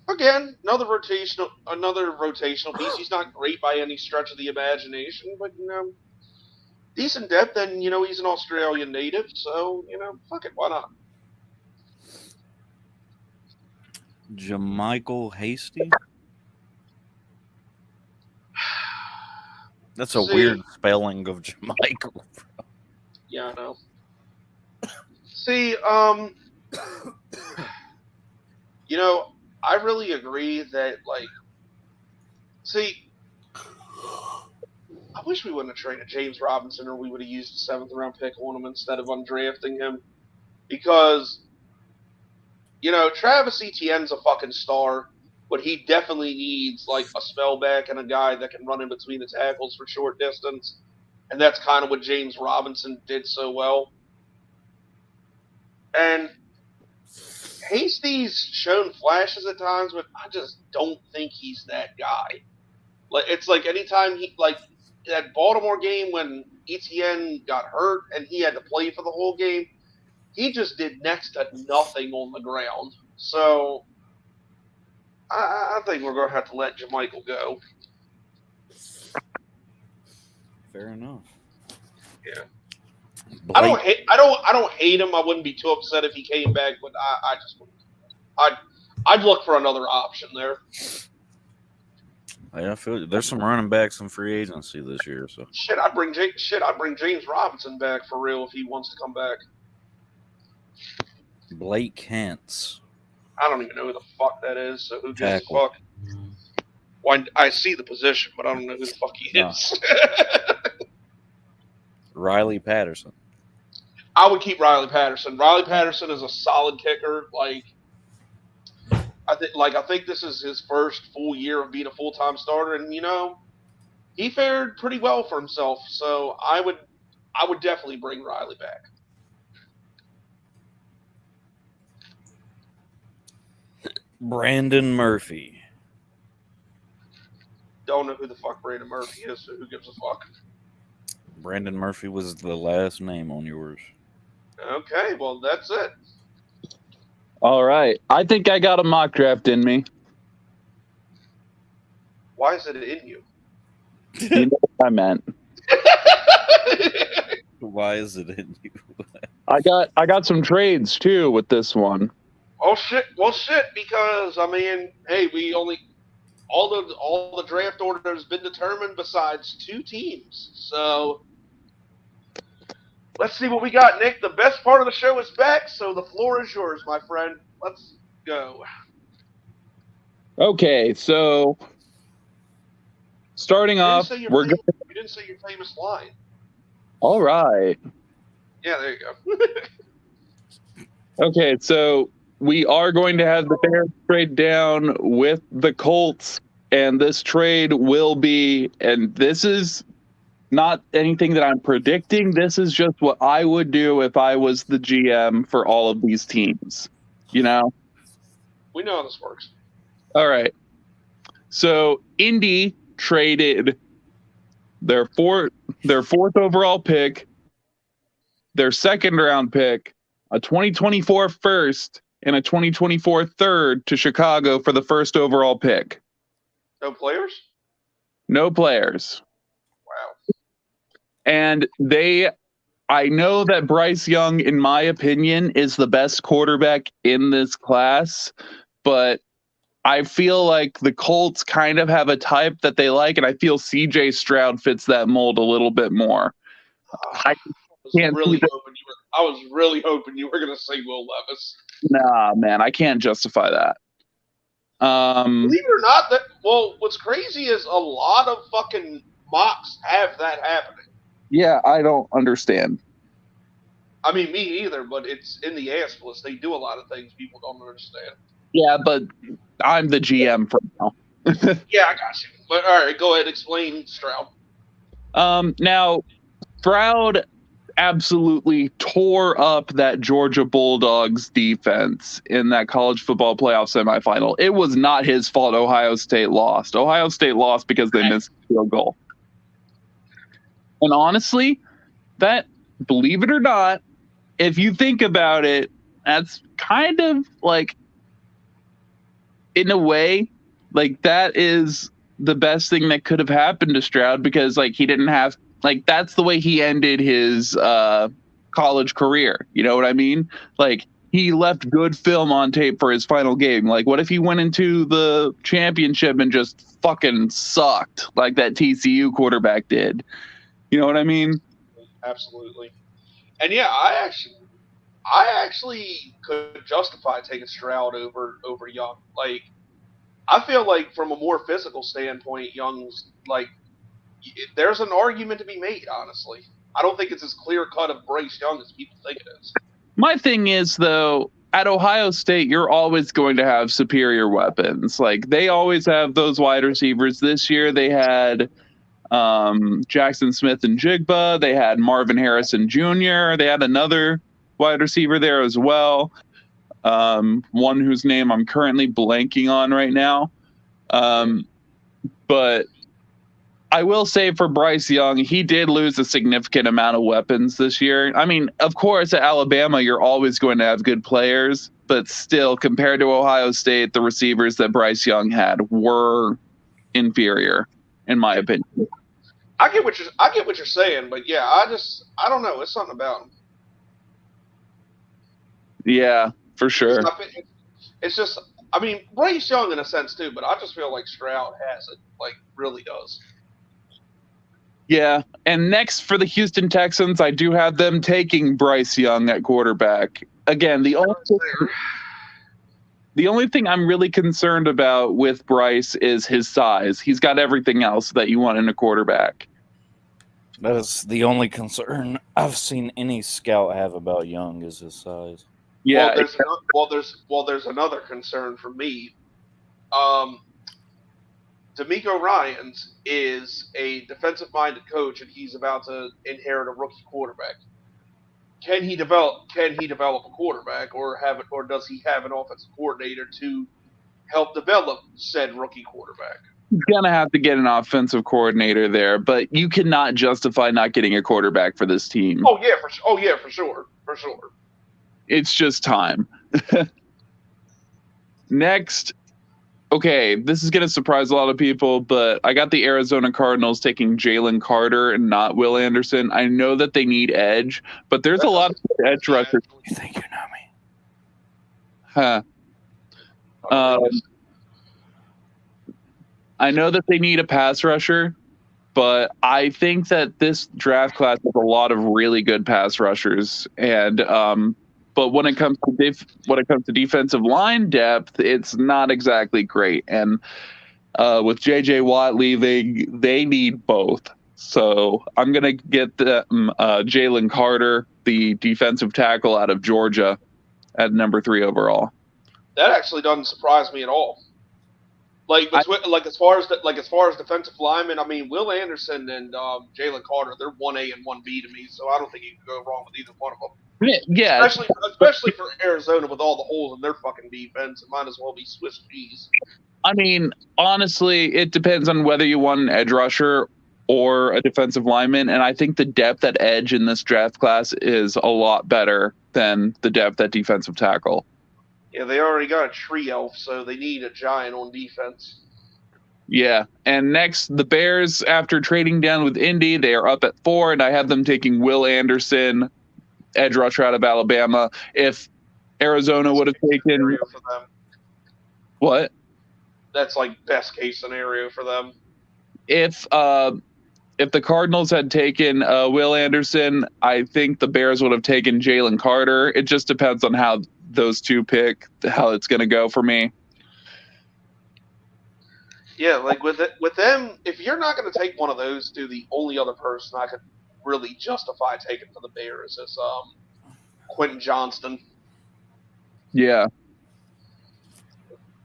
Again, another rotational piece. He's not great by any stretch of the imagination, but decent depth, and he's an Australian native, so fuck it, why not? Jamichael Hasty. That's a See, weird spelling of Jamichael. Yeah, I know. See, I really agree that, I wish we wouldn't have traded James Robinson, or we would have used the 7th round pick on him instead of undrafting him. Because, Travis Etienne's a fucking star, but he definitely needs, a spellback and a guy that can run in between the tackles for short distance. And that's kind of what James Robinson did so well. And Hasty's shown flashes at times, but I just don't think he's that guy. It's like anytime that Baltimore game when Etienne got hurt and he had to play for the whole game, he just did next to nothing on the ground. So I think we're going to have to let Jamichael go. Fair enough. Yeah. Blake, I don't hate him. I wouldn't be too upset if he came back, but I just wouldn't. I'd look for another option there. I feel there's some running backs in free agency this year. So I'd bring James Robinson back for real if he wants to come back. Blake Hance. I don't even know who the fuck that is. So who gives a Tackle. fuck? Well, I see the position, but I don't know who the fuck he is. Riley Patterson. I would keep Riley Patterson. Riley Patterson is a solid kicker. I think this is his first full year of being a full-time starter, and he fared pretty well for himself. So I would definitely bring Riley back. Brandon Murphy. Don't know who the fuck Brandon Murphy is, so who gives a fuck? Brandon Murphy was the last name on yours. Okay, well, that's it. All right. I think I got a mock draft in me. Why is it in you? You know what I meant. Why is it in you? I got some trades too with this one. Oh shit! Well, shit. Because hey, all the draft order has been determined besides 2 teams. So let's see what we got, Nick. The best part of the show is back, so the floor is yours, my friend. Let's go. Okay, so starting off, You didn't say your famous line. All right. Yeah, there you go. Okay, so we are going to have the Bears trade down with the Colts, and this trade will be, and this is not anything that I'm predicting. This is just what I would do if I was the GM for all of these teams. We know how this works. All right. So Indy traded their fourth overall pick their second round pick, a 2024 first, and a 2024 third to Chicago for the first overall pick. No players? No players. Wow. And I know that Bryce Young, in my opinion, is the best quarterback in this class, but I feel like the Colts kind of have a type that they like, and I feel CJ Stroud fits that mold a little bit more. I was really hoping you were going to say Will Levis. Nah, man, I can't justify that. Believe it or not, what's crazy is a lot of fucking mocks have that happening. Yeah, I don't understand. I mean, me either, but it's in the ASP list. They do a lot of things people don't understand. Yeah, but I'm the GM for now. Yeah, I got you. But all right, go ahead, explain Stroud. Now, Stroud absolutely tore up that Georgia Bulldogs defense in that college football playoff semifinal. It was not his fault Ohio State lost. Ohio State lost because they missed a field goal. And honestly, that, believe it or not, if you think about it, that's kind of like, in a way, like that is the best thing that could have happened to Stroud, because like he didn't have, like, that's the way he ended his college career. You know what I mean? Like, he left good film on tape for his final game. Like, what if he went into the championship and just fucking sucked like that TCU quarterback did? You know what I mean? Absolutely. And yeah, I actually could justify taking Stroud over Young. Like, I feel like from a more physical standpoint, Young's like, there's an argument to be made, honestly. I don't think it's as clear-cut of Bryce Young as people think it is. My thing is, though, at Ohio State, you're always going to have superior weapons. Like, they always have those wide receivers. This year, they had Jackson Smith and Jigba. They had Marvin Harrison Jr. They had another wide receiver there as well. One whose name I'm currently blanking on right now. But I will say for Bryce Young, he did lose a significant amount of weapons this year. I mean, of course, at Alabama, you're always going to have good players, but still, compared to Ohio State, the receivers that Bryce Young had were inferior, in my opinion. I get what you're saying, but yeah, I don't know. It's something about him. Yeah, for sure. It's just, I mean, Bryce Young in a sense too, but I just feel like Stroud has it, like really does. Yeah, and next for the Houston Texans, I do have them taking Bryce Young at quarterback. Again, the only thing I'm really concerned about with Bryce is his size. He's got everything else that you want in a quarterback. That is the only concern I've seen any scout have about Young is his size. Yeah. There's another concern for me. DeMeco Ryans is a defensive-minded coach, and he's about to inherit a rookie quarterback. Can he develop a quarterback, or does he have an offensive coordinator to help develop said rookie quarterback? He's gonna have to get an offensive coordinator there, but you cannot justify not getting a quarterback for this team. Oh yeah, for sure. It's just time. Next. Okay, this is going to surprise a lot of people, but I got the Arizona Cardinals taking Jalen Carter and not Will Anderson. I know that they need edge, but there's a lot of edge rushers. You think you know me? I know that they need a pass rusher, but I think that this draft class has a lot of really good pass rushers, and but when it comes to defensive line depth, it's not exactly great. And with J.J. Watt leaving, they need both. So I'm gonna get the Jalen Carter, the defensive tackle out of Georgia, at number 3 overall. That actually doesn't surprise me at all. As far as defensive linemen, I mean, Will Anderson and Jalen Carter, they're 1A and 1B to me, so I don't think you can go wrong with either one of them. Yeah, especially for Arizona with all the holes in their fucking defense, it might as well be Swiss cheese. I mean, honestly, it depends on whether you want an edge rusher or a defensive lineman. And I think the depth at edge in this draft class is a lot better than the depth at defensive tackle. Yeah, they already got a tree elf, so they need a giant on defense. Yeah. And next, the Bears, after trading down with Indy, they are up at 4, and I have them taking Will Anderson, edge rusher out of Alabama. If Arizona would have taken Scenario for them. what? That's like best case scenario for them. If the Cardinals had taken Will Anderson, I think the Bears would have taken Jalen Carter. It just depends on how those two pick, how it's going to go for me. Yeah, like with them, if you're not going to take one of those two, the only other person I could really justify taking for the Bears is Quentin Johnston. Yeah.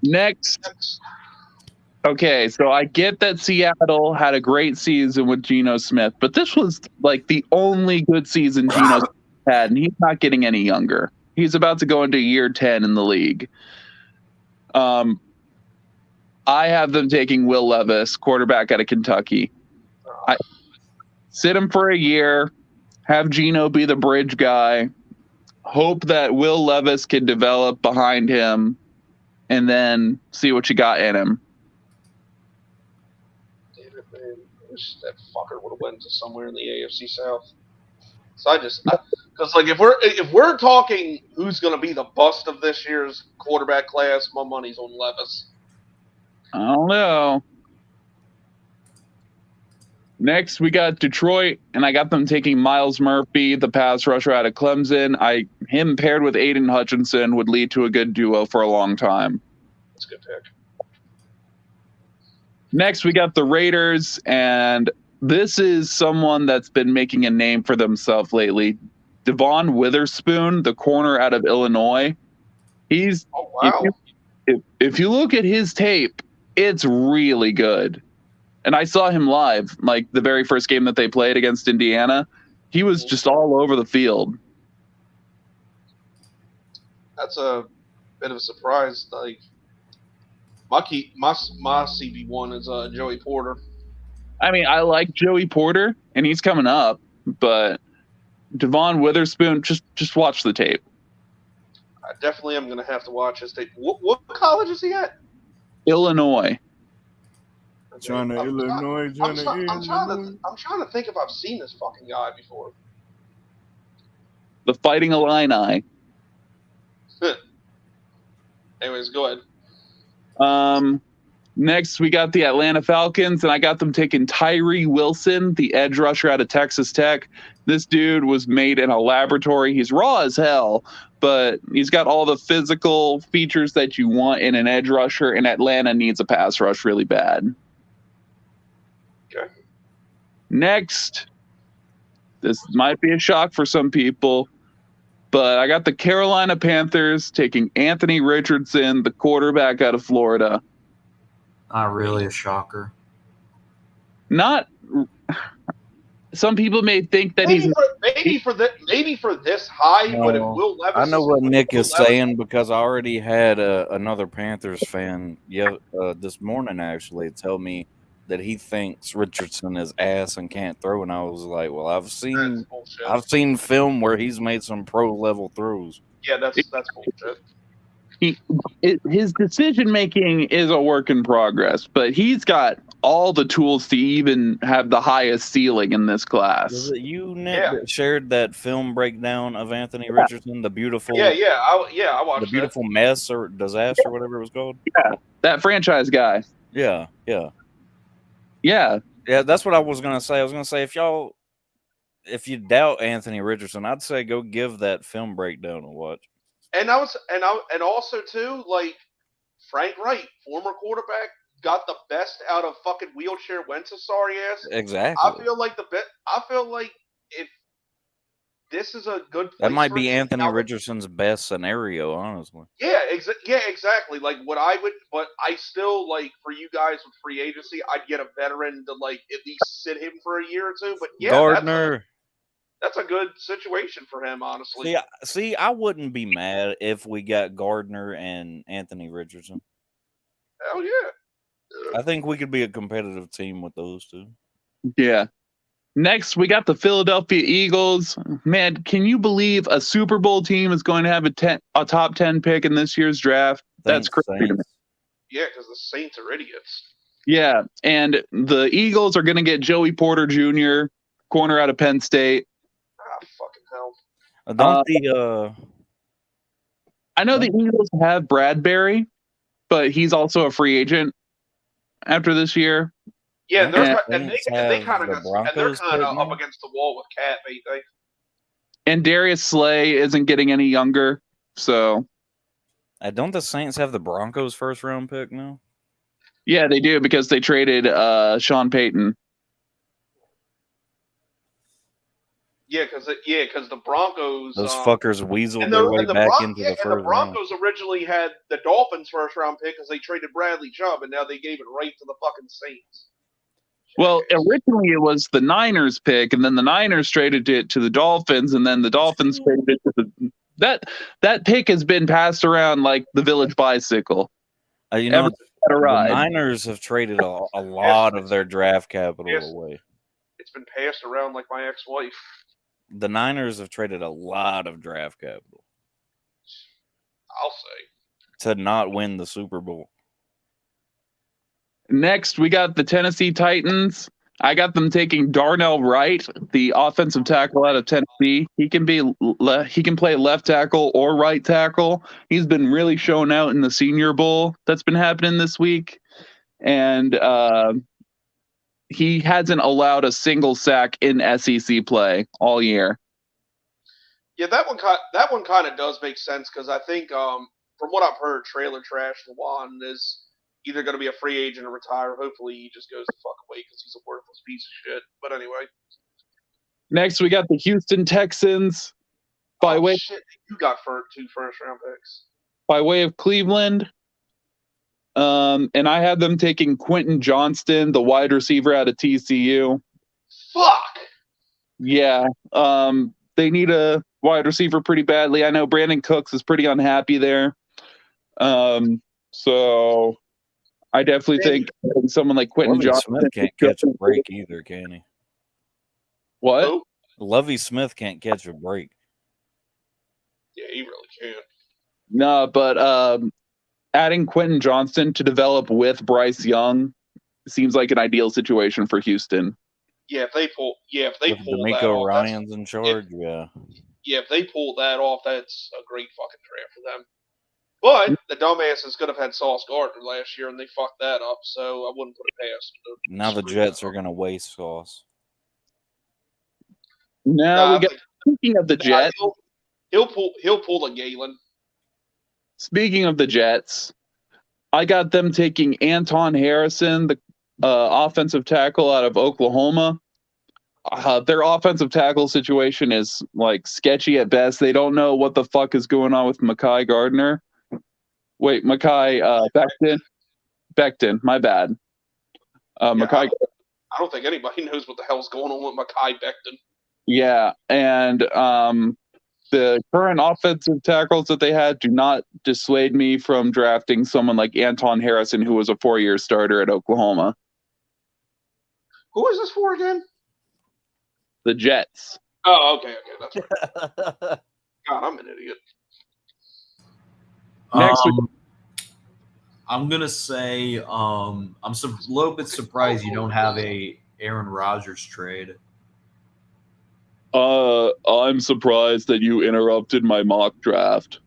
Next. Okay, so I get that Seattle had a great season with Geno Smith, but this was like the only good season Geno had, and he's not getting any younger. He's about to go into year 10 in the league. I have them taking Will Levis, quarterback out of Kentucky. Sit him for a year, have Geno be the bridge guy, hope that Will Levis can develop behind him, and then see what you got in him. Damn it, man. I wish that fucker would have went to somewhere in the AFC South. So because like if we're talking who's going to be the bust of this year's quarterback class, my money's on Levis. I don't know. Next, we got Detroit, and I got them taking Miles Murphy, the pass rusher out of Clemson. Him paired with Aiden Hutchinson would lead to a good duo for a long time. That's a good pick. Next, we got the Raiders, and this is someone that's been making a name for themselves lately. Devon Witherspoon, the corner out of Illinois. Oh, wow. If you look at his tape, it's really good. And I saw him live, like the very first game that they played against Indiana. He was just all over the field. That's a bit of a surprise. Like my CB1 is Joey Porter. I mean, I like Joey Porter, and he's coming up, but Devon Witherspoon, just watch the tape. I definitely am going to have to watch his tape. What college is he at? Illinois. I'm Trying to Illinois. trying to think if I've seen this fucking guy before. The Fighting Illini. Anyways, go ahead. Next, we got the Atlanta Falcons, and I got them taking Tyree Wilson, the edge rusher out of Texas Tech. This dude was made in a laboratory. He's raw as hell, but he's got all the physical features that you want in an edge rusher, and Atlanta needs a pass rush really bad. Okay. Next, this might be a shock for some people, but I got the Carolina Panthers taking Anthony Richardson, the quarterback out of Florida. Not really a shocker. Not. Some people may think that maybe for this high, but if Will Levis. I know what Nick is saying because I already had another Panthers fan this morning actually tell me that he thinks Richardson is ass and can't throw, and I was like, well, I've seen film where he's made some pro level throws. Yeah, that's bullshit. His decision making is a work in progress, but he's got all the tools to even have the highest ceiling in this class. Was it you, Nick, that shared that film breakdown of Anthony Richardson, the beautiful, I watched the beautiful mess or disaster, whatever it was called? Yeah, that franchise guy. Yeah. That's what I was gonna say. I was gonna say if you doubt Anthony Richardson, I'd say go give that film breakdown a watch. And also too, like Frank Wright, former quarterback, got the best out of fucking wheelchair Wentz's sorry ass. Exactly. I feel like if this is a good place that might be him, Anthony Richardson's best scenario, honestly. Yeah, exactly. Like but I still like for you guys with free agency, I'd get a veteran to like at least sit him for a year or two. But yeah, Gardner. That's a good situation for him, honestly. See, I wouldn't be mad if we got Gardner and Anthony Richardson. Hell yeah. I think we could be a competitive team with those two. Yeah. Next, we got the Philadelphia Eagles. Man, can you believe a Super Bowl team is going to have a top 10 pick in this year's draft? That's Thanks, crazy to me. Saints. Yeah, because the Saints are idiots. Yeah, and the Eagles are going to get Joey Porter Jr., corner out of Penn State. Ah, fucking hell. I know the Eagles have Bradbury, but he's also a free agent after this year. Yeah, they're Yeah. and they Saints kind of have the got, and they're Broncos kind of pick up now? against the wall with Cat, ain't they? And Darius Slay isn't getting any younger, so Don't the Saints have the Broncos first round pick now? yeah, they do because they traded Sean Payton. Yeah, because the Broncos. Those fuckers weaseled And their way back into the the first round. Broncos originally had the Dolphins' first round pick because they traded Bradley Chubb, and now they gave it right to the fucking Saints. Well, originally it was the Niners pick, and then the Niners traded it to the Dolphins, and then the Dolphins traded it to the that pick has been passed around like the village bicycle. You know, Everyone's got a the ride. Niners have traded a lot of their draft capital Yes. away. It's been passed around like my ex-wife. The Niners have traded a lot of draft capital I'll say. to not win the Super Bowl. Next, we got the Tennessee Titans. I got them taking Darnell Wright, the offensive tackle out of Tennessee. He can play left tackle or right tackle. He's been really showing out in the Senior Bowl that's been happening this week, and he hasn't allowed a single sack in SEC play all year. Yeah, that one kind of does make sense because I think from what I've heard, Trailer Trash Lawan is either going to be a free agent or retire. Hopefully, he just goes the fuck away because he's a worthless piece of shit. But anyway. Next, we got the Houston Texans Shit, you got 2 first-round picks. by way of Cleveland. And I had them taking Quentin Johnston, the wide receiver out of TCU. Fuck! Yeah. They need a wide receiver pretty badly. I know Brandon Cooks is pretty unhappy there. So I definitely think someone like Quentin Lovey Johnston Smith can't catch a break either, can he? What? Who? Lovey Smith can't catch a break. Yeah, he really can't. No, but adding Quentin Johnston to develop with Bryce Young seems like an ideal situation for Houston. Yeah, if they pull With that D'Amico off, Ryan's in charge, yeah. yeah, if they pull that off, that's a great fucking draft for them. But the dumbasses could have had Sauce Gardner last year, and they fucked that up. So I wouldn't put it past them. Now the Jets are going to waste Sauce. Now we got. Speaking of the Jets, he'll pull the Galen. Speaking of the Jets, I got them taking Anton Harrison, the offensive tackle out of Oklahoma. Their offensive tackle situation is like sketchy at best. They don't know what the fuck is going on with Mekhi Gardner. Wait, Mekhi Becton. My bad. Mekhi. I don't think anybody knows what the hell's going on with Mekhi Becton. Yeah, and the current offensive tackles that they had do not dissuade me from drafting someone like Anton Harrison, who was a 4-year starter at Oklahoma. Who is this for again? The Jets. Oh, okay, that's right. God, I'm an idiot. Next I'm gonna say I'm a little bit surprised you don't have a Aaron Rodgers trade. I'm surprised that you interrupted my mock draft.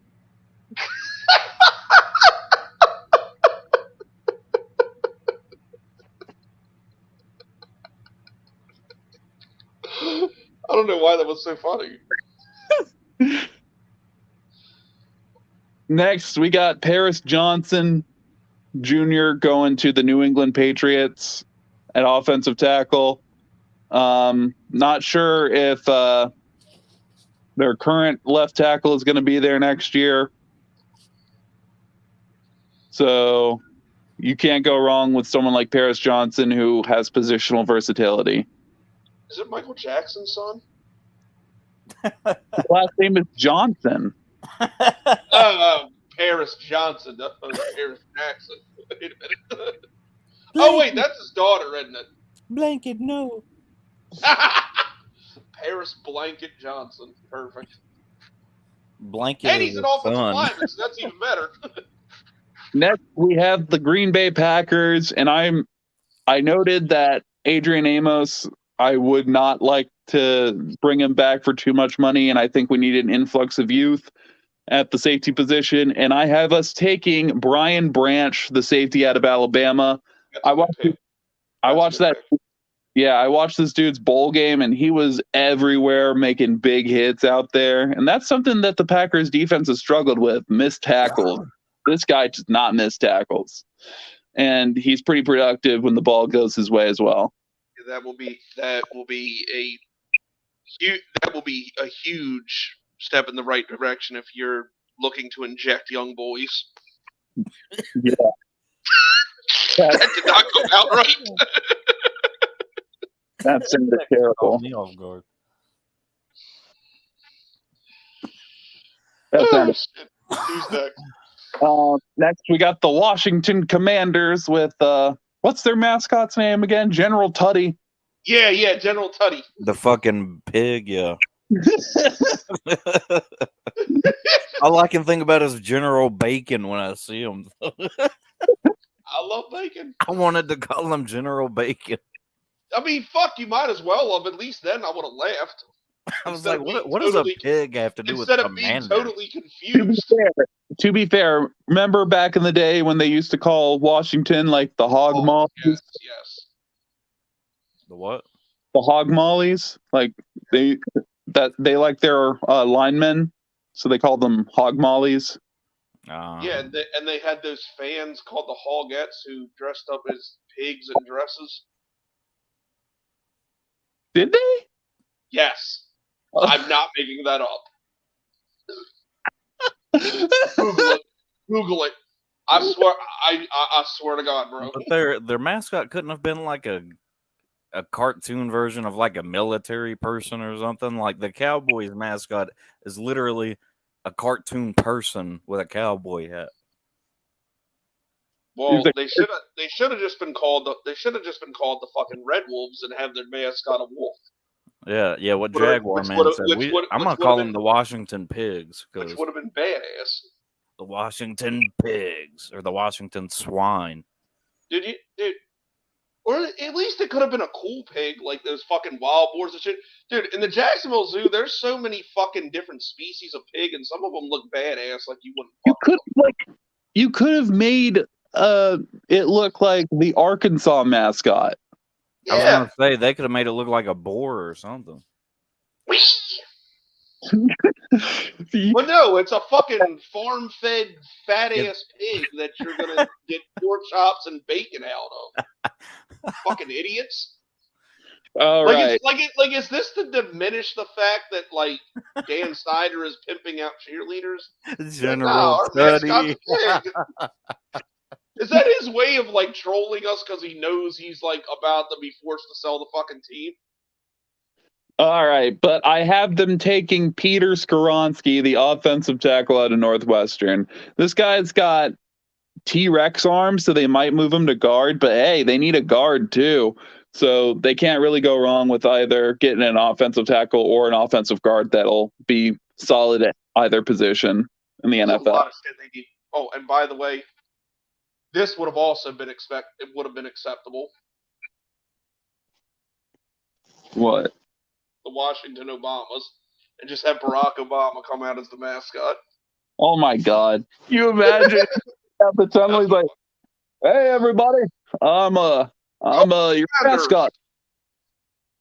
I don't know why that was so funny. Next, we got Paris Johnson Jr. going to the New England Patriots at offensive tackle. Not sure if their current left tackle is going to be there next year. So you can't go wrong with someone like Paris Johnson who has positional versatility. Is it Michael Jackson's son? His last name is Johnson. Paris Johnson. Paris Jackson. Wait a minute. Oh, wait, that's his daughter, isn't it? Blanket, no. Paris Blanket Johnson. Perfect. Blanket And is he's an a offensive son. lineman, so that's even better. Next, we have the Green Bay Packers, and I noted that Adrian Amos, I would not like to bring him back for too much money, and I think we need an influx of youth at the safety position. And I have us taking Brian Branch, the safety out of Alabama. That's a I good watched. pick. I That's a watched good that. pick. Yeah, I watched this dude's bowl game, and he was everywhere making big hits out there. And that's something that the Packers defense has struggled with, missed tackles. This guy does not miss tackles. And he's pretty productive when the ball goes his way as well. That will be a huge step in the right direction if you're looking to inject young boys. Yeah. That did not go out right. That sounded terrible. Caught me off guard. That Oh, sounded shit. Who's next? Next, we got the Washington Commanders with what's their mascot's name again? General Tutty. Yeah, General Tutty. The fucking pig, yeah. All I can think about is General Bacon when I see him. I love bacon. I wanted to call him General Bacon. I mean, fuck, you might as well have. At least then I would have laughed. I was Instead like, of being what does a totally- pig have to do with Instead of being commander? totally To be confused. fair, remember back in the day when they used to call Washington like the hog Oh, mollies? yes. The what? The hog mollies, like they like their linemen, so they called them hog mollies. Yeah, and they had those fans called the Hogettes who dressed up as pigs in dresses. Did they? Yes. I'm not making that up. Google it. I swear. I swear to God, bro. But their mascot couldn't have been like a cartoon version of like a military person or something. Like the Cowboys mascot is literally a cartoon person with a cowboy hat. Well, they should have just been called the fucking Red Wolves and have their mascot a wolf. Yeah. What Would've- Jaguar which man would've- said? which I'm would've- gonna which call would've them been- the Washington Pigs Which because would have been badass. the Washington Pigs or the Washington Swine. Dude, or at least it could have been a cool pig, like those fucking wild boars and shit. Dude, in the Jacksonville Zoo, there's so many fucking different species of pig, and some of them look badass, like you wouldn't. You could have made it look like the Arkansas mascot. I was Yeah. gonna say they could have made it look like a boar or something. Well, no, it's a fucking farm-fed fat-ass pig that you're gonna get pork chops and bacon out of. Fucking idiots. All right. Is this to diminish the fact that like Dan Snyder is pimping out cheerleaders? General our mascot's Study. a pig. Is that his way of like trolling us because he knows he's like about to be forced to sell the fucking team? All right, but I have them taking Peter Skoronsky, the offensive tackle out of Northwestern. This guy's got T-Rex arms, so they might move him to guard, but hey, they need a guard too. So they can't really go wrong with either getting an offensive tackle or an offensive guard that'll be solid at either position in the There's a NFL. lot of shit they need. Oh, and by the way, this would have also been It would have been acceptable. What? The Washington Obamas, and just have Barack Obama come out as the mascot. Oh my God! You imagine at the time he's like, "Hey everybody, I'm your mascot.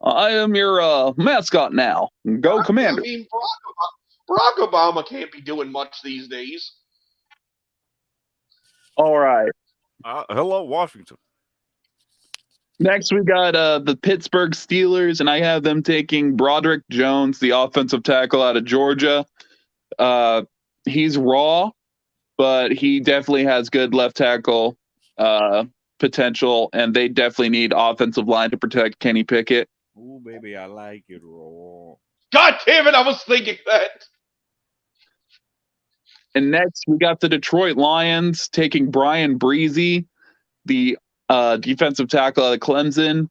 I am your mascot now. Go Commander." I mean, Barack Obama can't be doing much these days. All right. Hello, Washington. Next, we got the Pittsburgh Steelers, and I have them taking Broderick Jones, the offensive tackle out of Georgia. He's raw, but he definitely has good left tackle potential, and they definitely need offensive line to protect Kenny Pickett. Oh, baby, I like it raw. God damn it! I was thinking that. And next, we got the Detroit Lions taking Brian Breezy, the defensive tackle out of Clemson.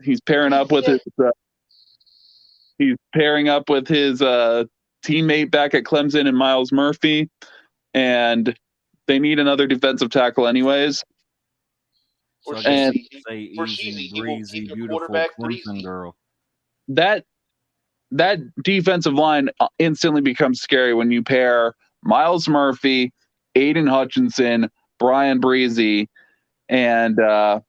He's pairing up with his teammate back at Clemson and Miles Murphy, and they need another defensive tackle anyways. So I And- guess say for easy, Sheezy, he will breezy, keep your beautiful quarterback Clemson breezy. girl. That defensive line instantly becomes scary when you pair Miles Murphy, Aiden Hutchinson, Brian Breezy, and I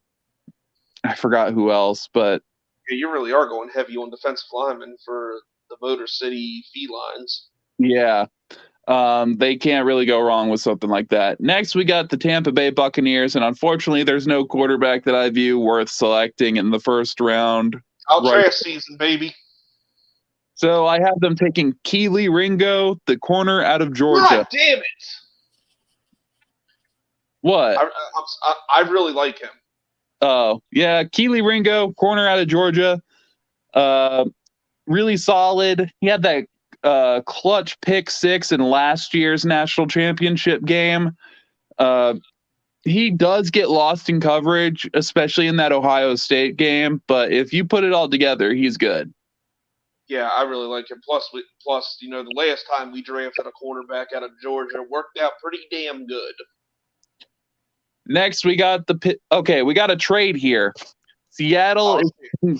forgot who else, but Yeah, you really are going heavy on defensive linemen for the Motor City Felines. yeah. They can't really go wrong with something like that. Next, we got the Tampa Bay Buccaneers, and unfortunately, there's no quarterback that I view worth selecting in the first round. Altrash Right. season, baby. So I have them taking Keely Ringo, the corner out of Georgia. God damn it! What? I really like him. Oh, yeah, Keely Ringo, corner out of Georgia. Really solid. He had that clutch pick six in last year's national championship game. He does get lost in coverage, especially in that Ohio State game. But if you put it all together, he's good. Yeah, I really like him. Plus, the last time we drafted a cornerback out of Georgia worked out pretty damn good. Next, we got we got a trade here. Seattle is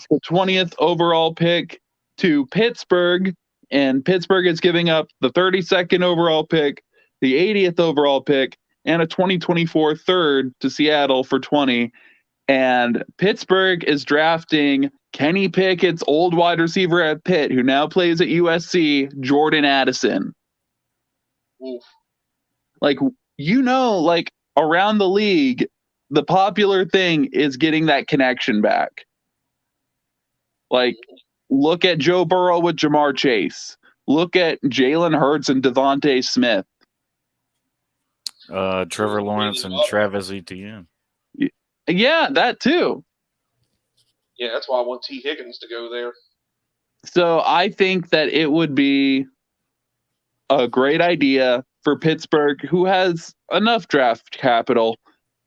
the 20th overall pick to Pittsburgh, and Pittsburgh is giving up the 32nd overall pick, the 80th overall pick, and a 2024 third to Seattle for 20. And Pittsburgh is drafting Kenny Pickett's old wide receiver at Pitt, who now plays at USC, Jordan Addison. Oof. Like, around the league, the popular thing is getting that connection back. Like, look at Joe Burrow with Jamar Chase. Look at Jalen Hurts and Devontae Smith. Trevor Lawrence and Travis Etienne. Yeah, that too. Yeah, that's why I want T. Higgins to go there. So I think that it would be a great idea for Pittsburgh, who has enough draft capital,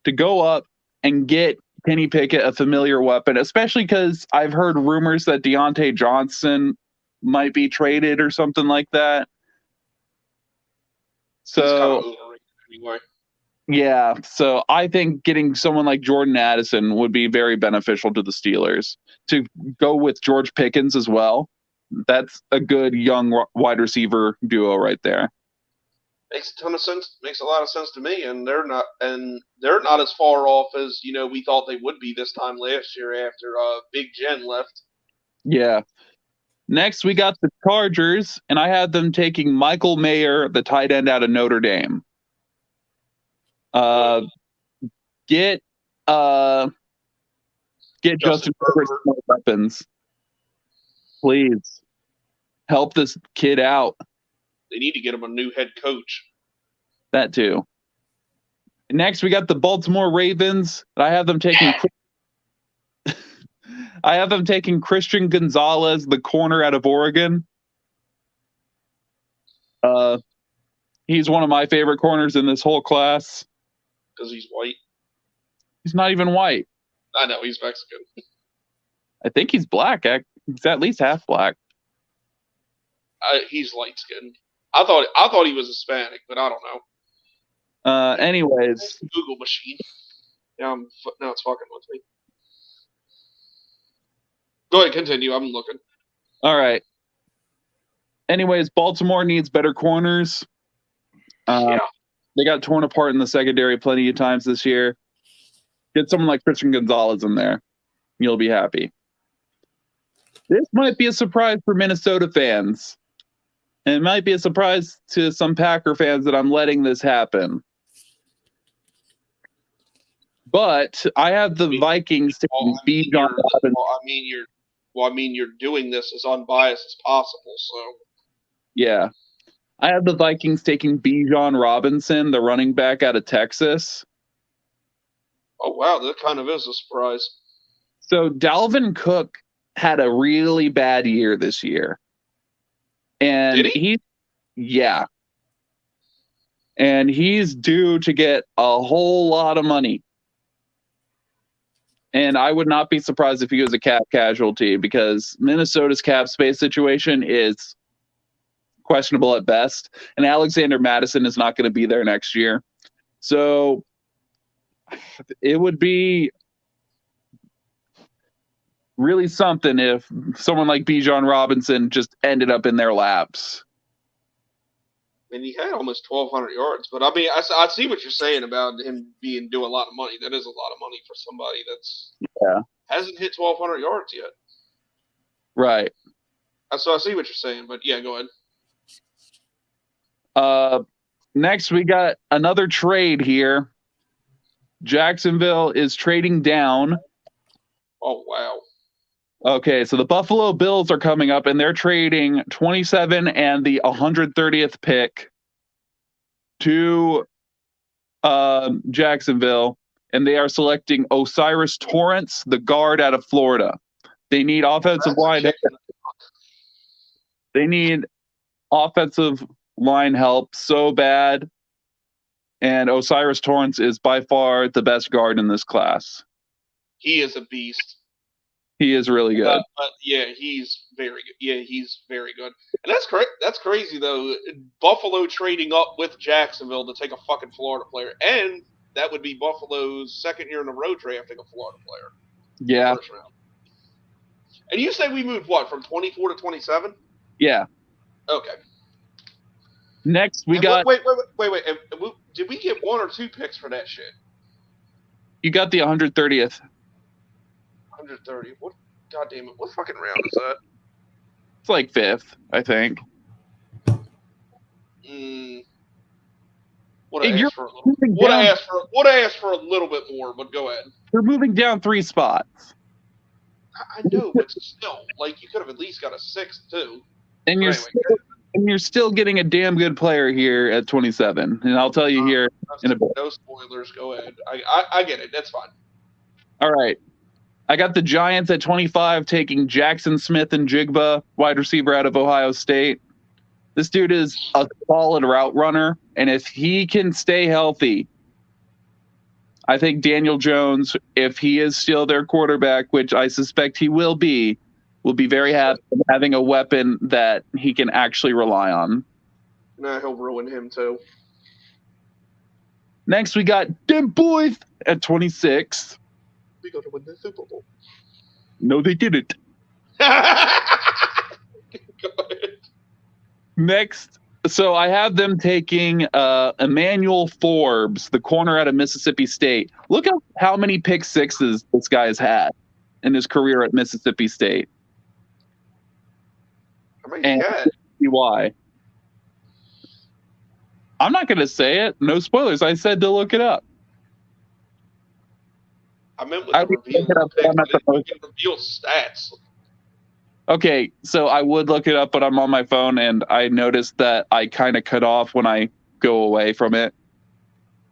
to go up and get Kenny Pickett a familiar weapon, especially because I've heard rumors that Deontay Johnson might be traded or something like that. He's kind So of overrated anyway. yeah, so I think getting someone like Jordan Addison would be very beneficial to the Steelers. To go with George Pickens as well, that's a good young wide receiver duo right there. Makes a ton of sense. Makes a lot of sense to me, and they're not as far off as we thought they would be this time last year after Big Jen left. Yeah. Next, we got the Chargers, and I had them taking Michael Mayer, the tight end out of Notre Dame. Get Justin Herbert some more weapons. Please help this kid out. They need to get him a new head coach. That too. Next, we got the Baltimore Ravens. I have them taking. I have them taking Christian Gonzalez, the corner out of Oregon. He's one of my favorite corners in this whole class. Because he's white. He's not even white. I know, he's Mexican. I think he's black. He's at least half black. He's light skinned. I thought he was Hispanic, but I don't know. Anyways, Google machine. Now it's fucking with me. Go ahead, continue. I'm looking. all right. Anyways, Baltimore needs better corners. Yeah. They got torn apart in the secondary plenty of times this year. Get someone like Christian Gonzalez in there. You'll be happy. This might be a surprise for Minnesota fans. And it might be a surprise to some Packer fans that I'm letting this happen. But I have the Vikings taking Bijan Robinson. I mean, you're doing this as unbiased as possible, so. Yeah. I have the Vikings taking Bijan Robinson, the running back out of Texas. Oh, wow, that kind of is a surprise. So Dalvin Cook had a really bad year this year. And Did yeah. And he's due to get a whole lot of money. And I would not be surprised if he was a cap casualty because Minnesota's cap space situation is questionable at best. And Alexander Madison is not going to be there next year. So it would be really something if someone like Bijan Robinson just ended up in their laps. And he had almost 1,200 yards. But, I mean, I see what you're saying about him doing a lot of money. That is a lot of money for somebody that's hasn't hit 1,200 yards yet. Right. So I see what you're saying. But, yeah, go ahead. Next, we got another trade here. Jacksonville is trading down. Oh, wow. Okay, so the Buffalo Bills are coming up, and they're trading 27 and the 130th pick to Jacksonville, and they are selecting Osiris Torrance, the guard out of Florida. They need offensive line. They need offensive line help so bad, and Osiris Torrance is by far the best guard in this class. He is a beast. He is really good. But yeah, he's very good. Yeah, he's very good. And that's correct. That's crazy though. Buffalo trading up with Jacksonville to take a fucking Florida player, and that would be Buffalo's second year in a row drafting a Florida player. Yeah. First round. And you say we moved what from 24 to 27? Yeah. Okay. Next, we and got. Wait. And did we get 1 or 2 picks for that shit? You got the 130th. 130. What? God damn it! What fucking round is that? It's like 5th, I think. Would have asked for a little bit more, but go ahead. You're moving down 3 spots. I know, but still, like you could have at least got a 6th too. And you're still getting a damn good player here at 27. And I'll tell you here in a bit. No spoilers. Go ahead. I get it. That's fine. All right. I got the Giants at 25 taking Jackson Smith and Jigba, wide receiver out of Ohio State. This dude is a solid route runner, and if he can stay healthy, I think Daniel Jones, if he is still their quarterback, which I suspect he will be very happy having a weapon that he can actually rely on. Nah, he'll ruin him too. Next, we got Dem Boys at 26. We got to win the Super Bowl. No, they didn't. Go ahead. Next, so I have them taking Emmanuel Forbes, the corner out of Mississippi State. Look at how many pick sixes this guy has had in his career at Mississippi State. And why? I'm not going to say it. No spoilers. I said to look it up. I meant with the reveal stats. Okay, so I would look it up, but I'm on my phone, and I noticed that I kind of cut off when I go away from it.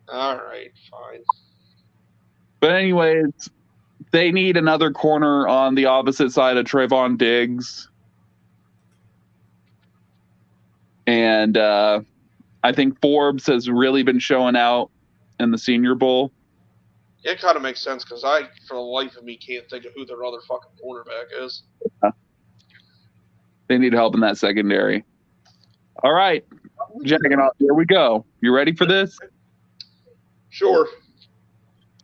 All right, fine. But anyways, they need another corner on the opposite side of Trayvon Diggs. And I think Forbes has really been showing out in the Senior Bowl. It kind of makes sense because I, for the life of me, can't think of who their other fucking cornerback is. Yeah. They need help in that secondary. All right, jacking off. Here we go. You ready for this? Sure.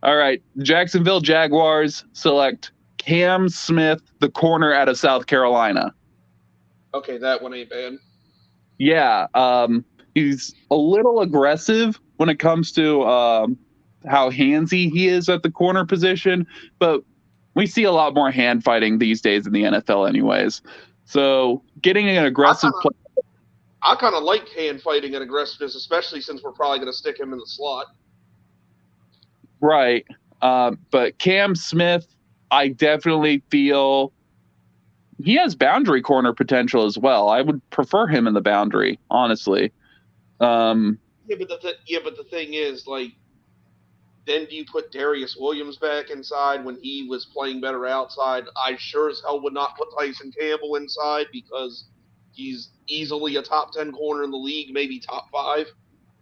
All right. Jacksonville Jaguars select Cam Smith, the corner out of South Carolina. Okay, that one ain't bad. Yeah. He's a little aggressive when it comes to how handsy he is at the corner position, but we see a lot more hand fighting these days in the NFL anyways. So getting an aggressive player. I kind of like hand fighting and aggressiveness, especially since we're probably going to stick him in the slot. Right. But Cam Smith, I definitely feel he has boundary corner potential as well. I would prefer him in the boundary, honestly. Yeah, but the thing is, like, then do you put Darius Williams back inside when he was playing better outside? I sure as hell would not put Tyson Campbell inside because he's easily a top 10 corner in the league, maybe top 5.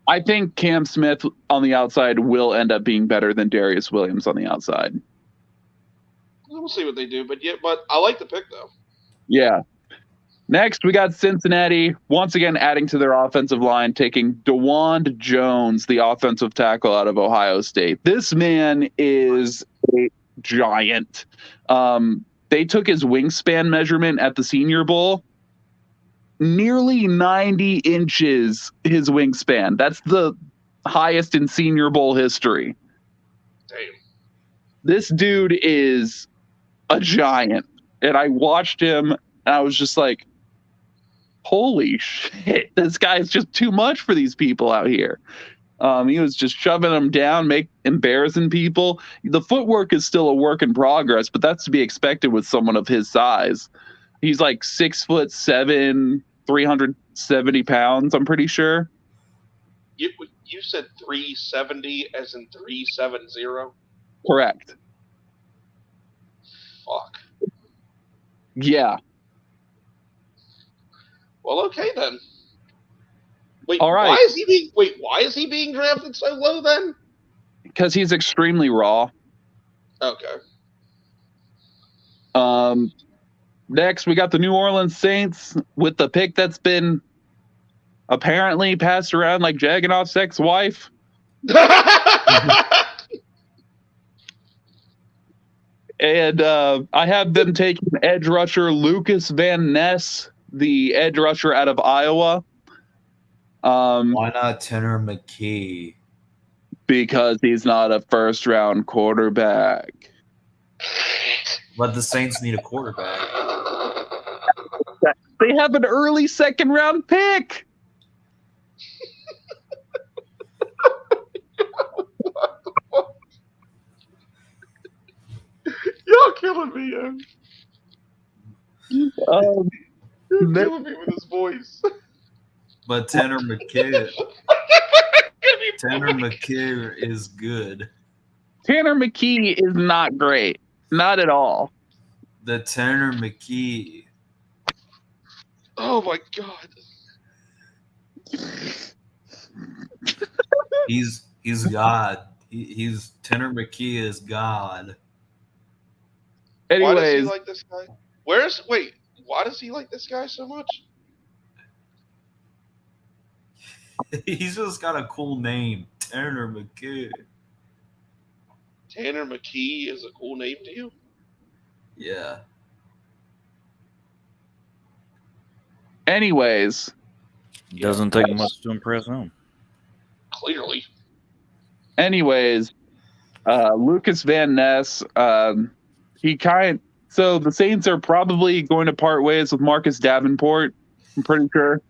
I think Cam Smith on the outside will end up being better than Darius Williams on the outside. We'll see what they do, but I like the pick though. Yeah. Next, we got Cincinnati once again adding to their offensive line, taking DeWand Jones, the offensive tackle out of Ohio State. This man is a giant. They took his wingspan measurement at the Senior Bowl. Nearly 90 inches, his wingspan. That's the highest in Senior Bowl history. Damn. This dude is a giant. And I watched him, and I was just like, holy shit, this guy's just too much for these people out here. He was just shoving them down, embarrassing people. The footwork is still a work in progress, but that's to be expected with someone of his size. He's like 6'7", 370 pounds, I'm pretty sure. You said 370 as in 370? Correct. Fuck. Yeah. Well, okay then. Wait, All right. Why is he being drafted so low then? Because he's extremely raw. Okay. Next, we got the New Orleans Saints with the pick that's been apparently passed around like Jagonoff's ex-wife. And I have them taking edge rusher Lucas Van Ness, the edge rusher out of Iowa. Why not Tanner McKee? Because he's not a first-round quarterback. But the Saints need a quarterback. They have an early second-round pick. Y'all killing me, yo. You're Next- killing me with his voice. But Tanner McKee is good. Tanner McKee is not great. Not at all. The Tanner McKee. Oh my god. He's God. He's Tanner McKee is God. Why does he Anyways, like this guy? Why does he like this guy so much? He's just got a cool name. Tanner McKee. Tanner McKee is a cool name to you? Yeah. anyways, Doesn't take much to impress him. Clearly. Lucas Van Ness, so the Saints are probably going to part ways with Marcus Davenport, I'm pretty sure.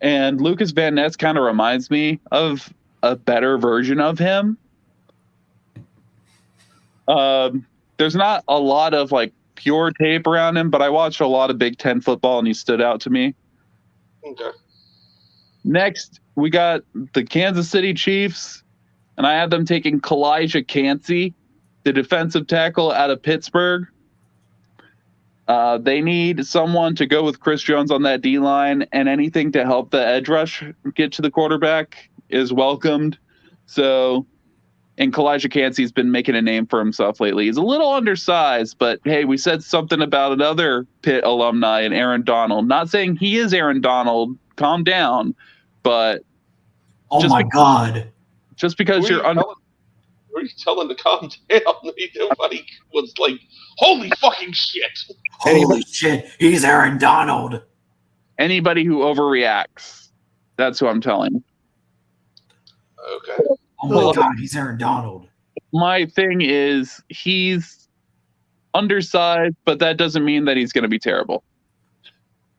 And Lucas Van Ness kind of reminds me of a better version of him. There's not a lot of like pure tape around him, but I watched a lot of Big Ten football and he stood out to me. Okay. Next, we got the Kansas City Chiefs, and I have them taking Kalijah Cansey, the defensive tackle out of Pittsburgh. They need someone to go with Chris Jones on that D-line, and anything to help the edge rush get to the quarterback is welcomed. So, and Kalijah Cansey's been making a name for himself lately. He's a little undersized, but hey, we said something about another Pitt alumni and Aaron Donald. Not saying he is Aaron Donald. Calm down. But Oh my God. just because Who you're are you telling to calm down? Nobody was like, holy fucking shit. Holy shit. He's Aaron Donald. anybody who overreacts, that's who I'm telling. Okay. Oh my God. He's Aaron Donald. My thing is he's undersized, but that doesn't mean that he's going to be terrible.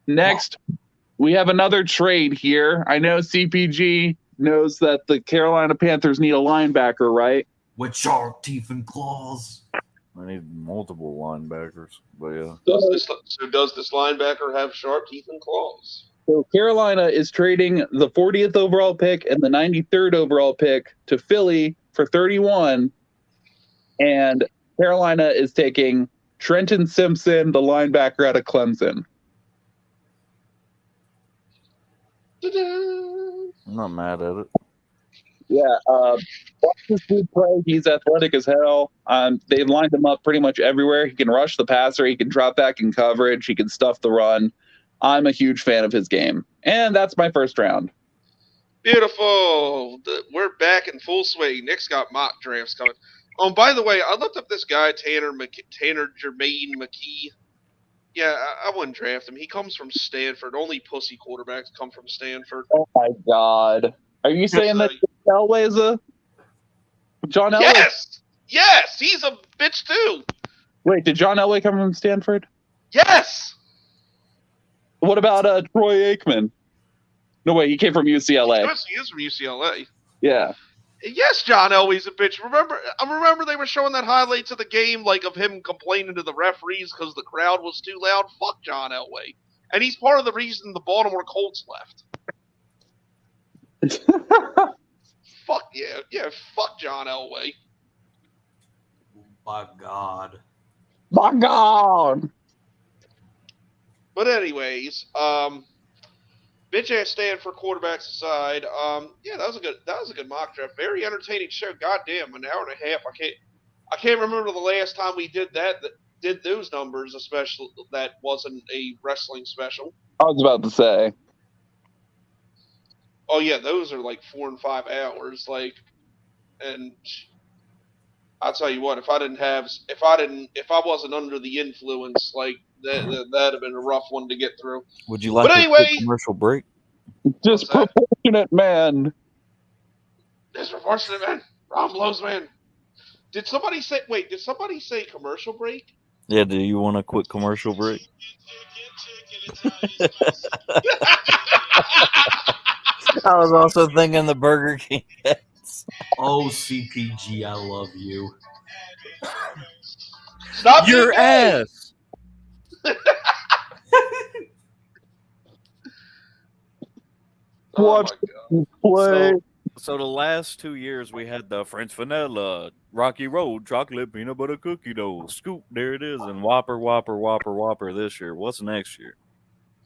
Next, we have another trade here. I know CPG knows that the Carolina Panthers need a linebacker, right? With sharp teeth and claws. I need multiple linebackers, but yeah. Does this linebacker have sharp teeth and claws? So Carolina is trading the 40th overall pick and the 93rd overall pick to Philly for 31. And Carolina is taking Trenton Simpson, the linebacker out of Clemson. Ta-da! I'm not mad at it. Yeah, watch this dude play. He's athletic as hell. They've lined him up pretty much everywhere. He can rush the passer. He can drop back in coverage. He can stuff the run. I'm a huge fan of his game, and that's my first round. Beautiful. We're back in full swing. Nick's got mock drafts coming. Oh, by the way, I looked up this guy Tanner Jermaine McKee. Yeah, I wouldn't draft him. He comes from Stanford. Only pussy quarterbacks come from Stanford. Oh my god! Are you saying that John Elway is a John Elway? Yes, he's a bitch too. Wait, did John Elway come from Stanford? Yes. What about Troy Aikman? No, wait, he came from UCLA. He is from UCLA. Yeah. Yes, John Elway's a bitch. I remember they were showing that highlights of the game, like of him complaining to the referees because the crowd was too loud. Fuck John Elway, and he's part of the reason the Baltimore Colts left. Fuck yeah, fuck John Elway. My God. My God. But anyways, bitch ass Stanford quarterbacks aside, yeah, that was a good mock draft. Very entertaining show. Goddamn, an hour and a half. I can't remember the last time we did that did those numbers, especially that wasn't a wrestling special. I was about to say. Oh yeah, those are like 4 and 5 hours. Like, and I'll tell you what, if I wasn't under the influence, like that'd have been a rough one to get through. Would you like But a anyway- quick commercial break? Disproportionate man. Disproportionate man, Ron blows man. Did somebody say commercial break? Yeah, do you want a quick commercial break? I was also thinking the Burger King. Oh, CPG, I love you. Stop Your being gay! ass. Oh Watch my God. play. So the last 2 years we had the French vanilla, Rocky Road, chocolate peanut butter cookie dough, scoop, there it is, and Whopper, Whopper, Whopper, Whopper this year. What's next year?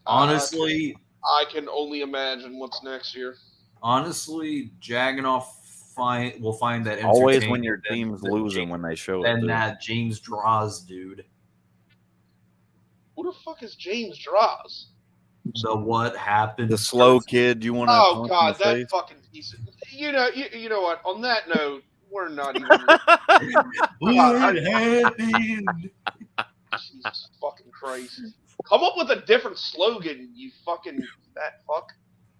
Honestly, I can only imagine what's next year. Jagganoff will find that Always entertaining when your than- team's than losing James- when they show than it. dude. that James Draws dude. Who the fuck is James Draws? The what happened? The slow kid you want to Oh punch God, in the that face? fucking piece of you know what? On that note, we're not even. What happened? Jesus fucking Christ! Come up with a different slogan, you fucking fat fuck.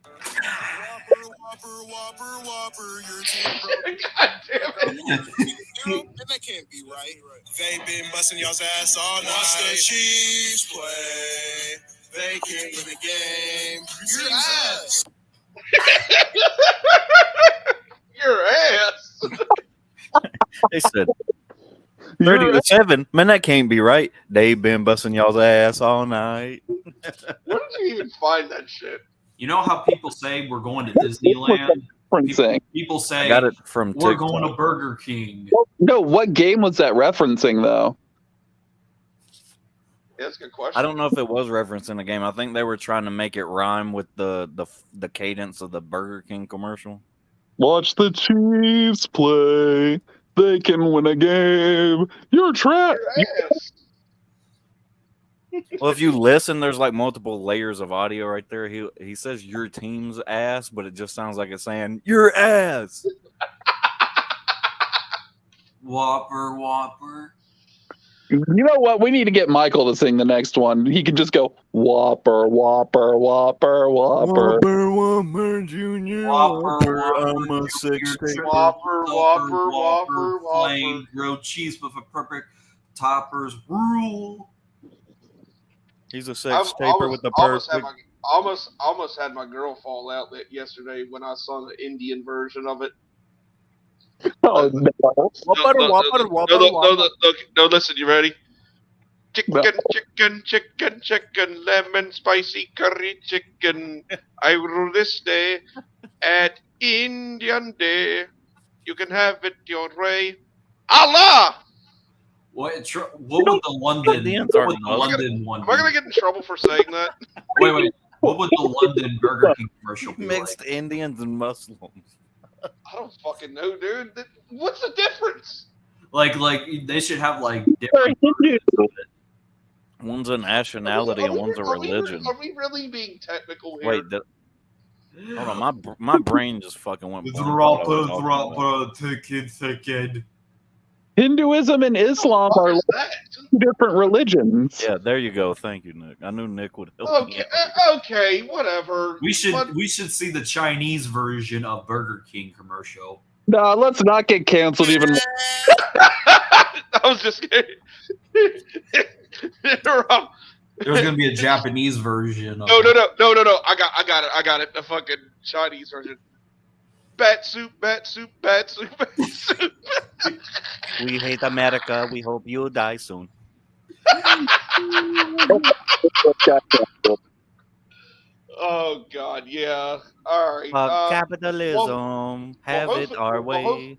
Whopper, Whopper, Whopper, Whopper, your team broke. God damn it! And that can't be right. They been busting y'all's ass all night. Watch the Chiefs play. They can't win the game. Your ass. Your ass. They said 30-7. Man, that can't be right. They been busting y'all's ass all night. Where did you even find that shit? You know how people say we're going to Disneyland? Referencing. People I say got it from we're TikTok. going to Burger King. No, what game was that referencing though? Yeah, that's a good question. I don't know if it was referencing the game. I think they were trying to make it rhyme with the cadence of the Burger King commercial. Watch the Chiefs play. They can win a game. You're trapped. Your ass. Well, if you listen, there's like multiple layers of audio right there. He says your team's ass, but it just sounds like it's saying your ass. Whopper, Whopper. You know what? We need to get Michael to sing the next one. He can just go Whopper, Whopper, Whopper, Whopper. Whopper, Junior. Whopper, I'm a Whopper, six taker. Whopper, Whopper, Whopper, Whopper. Plain grilled cheese with a perfect toppers rule. He's a sex taper with the almost perfect. almost had my girl fall out yesterday when I saw the Indian version of it. Oh, no. No, listen, you ready? Chicken, lemon, spicy curry chicken. I rule this day at Indian Day. You can have it your way. Allah! What would the London? Indians What are would the London one? Am I gonna get in trouble for saying that? Wait. What would the London Burger King commercial be Mixed like? Indians and Muslims. I don't fucking know, dude. What's the difference? Like they should have like They're different. Hindu. One's a nationality and one's a Are religion. we really being technical here? Wait, hold on. My brain just fucking went blank. What I was talking about. Hinduism and Islam What are is like that? two different religions. Yeah, there you go. Thank you, Nick. I knew Nick would help me Okay, out. okay, whatever. We should But- we should see the Chinese version of Burger King commercial. No, let's not get canceled even more. I was just kidding. Rob, There's gonna be a Japanese version. Of no. I got it. The fucking Chinese version. Bat soup, bat soup, bat soup, bat soup. We hate America. We hope you die soon. Oh God, yeah. All right. Fuck capitalism. Have it our way.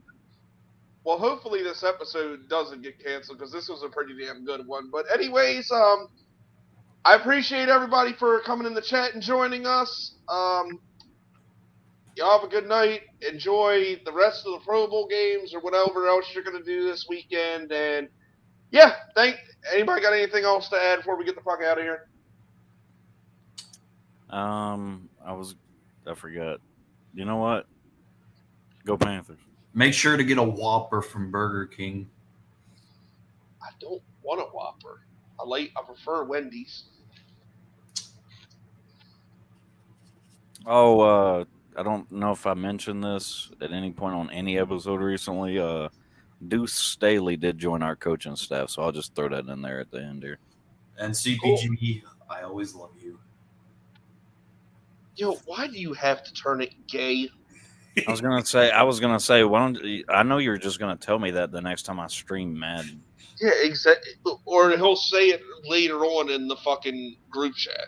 Well, hopefully this episode doesn't get canceled because this was a pretty damn good one. But anyways, I appreciate everybody for coming in the chat and joining us. Y'all have a good night. Enjoy the rest of the Pro Bowl games or whatever else you're gonna do this weekend. And yeah, anybody got anything else to add before we get the fuck out of here? I forgot. You know what? Go Panthers. Make sure to get a Whopper from Burger King. I don't want a Whopper. I prefer Wendy's. Oh, I don't know if I mentioned this at any point on any episode recently. Deuce Staley did join our coaching staff, so I'll just throw that in there at the end here. And CPG, I always love you. Yo, why do you have to turn it gay? I was gonna say, why don't I know you're just gonna tell me that the next time I stream Madden. Yeah, exactly. Or he'll say it later on in the fucking group chat.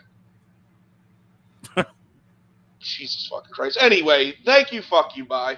Jesus fucking Christ. Anyway, thank you, fuck you, bye.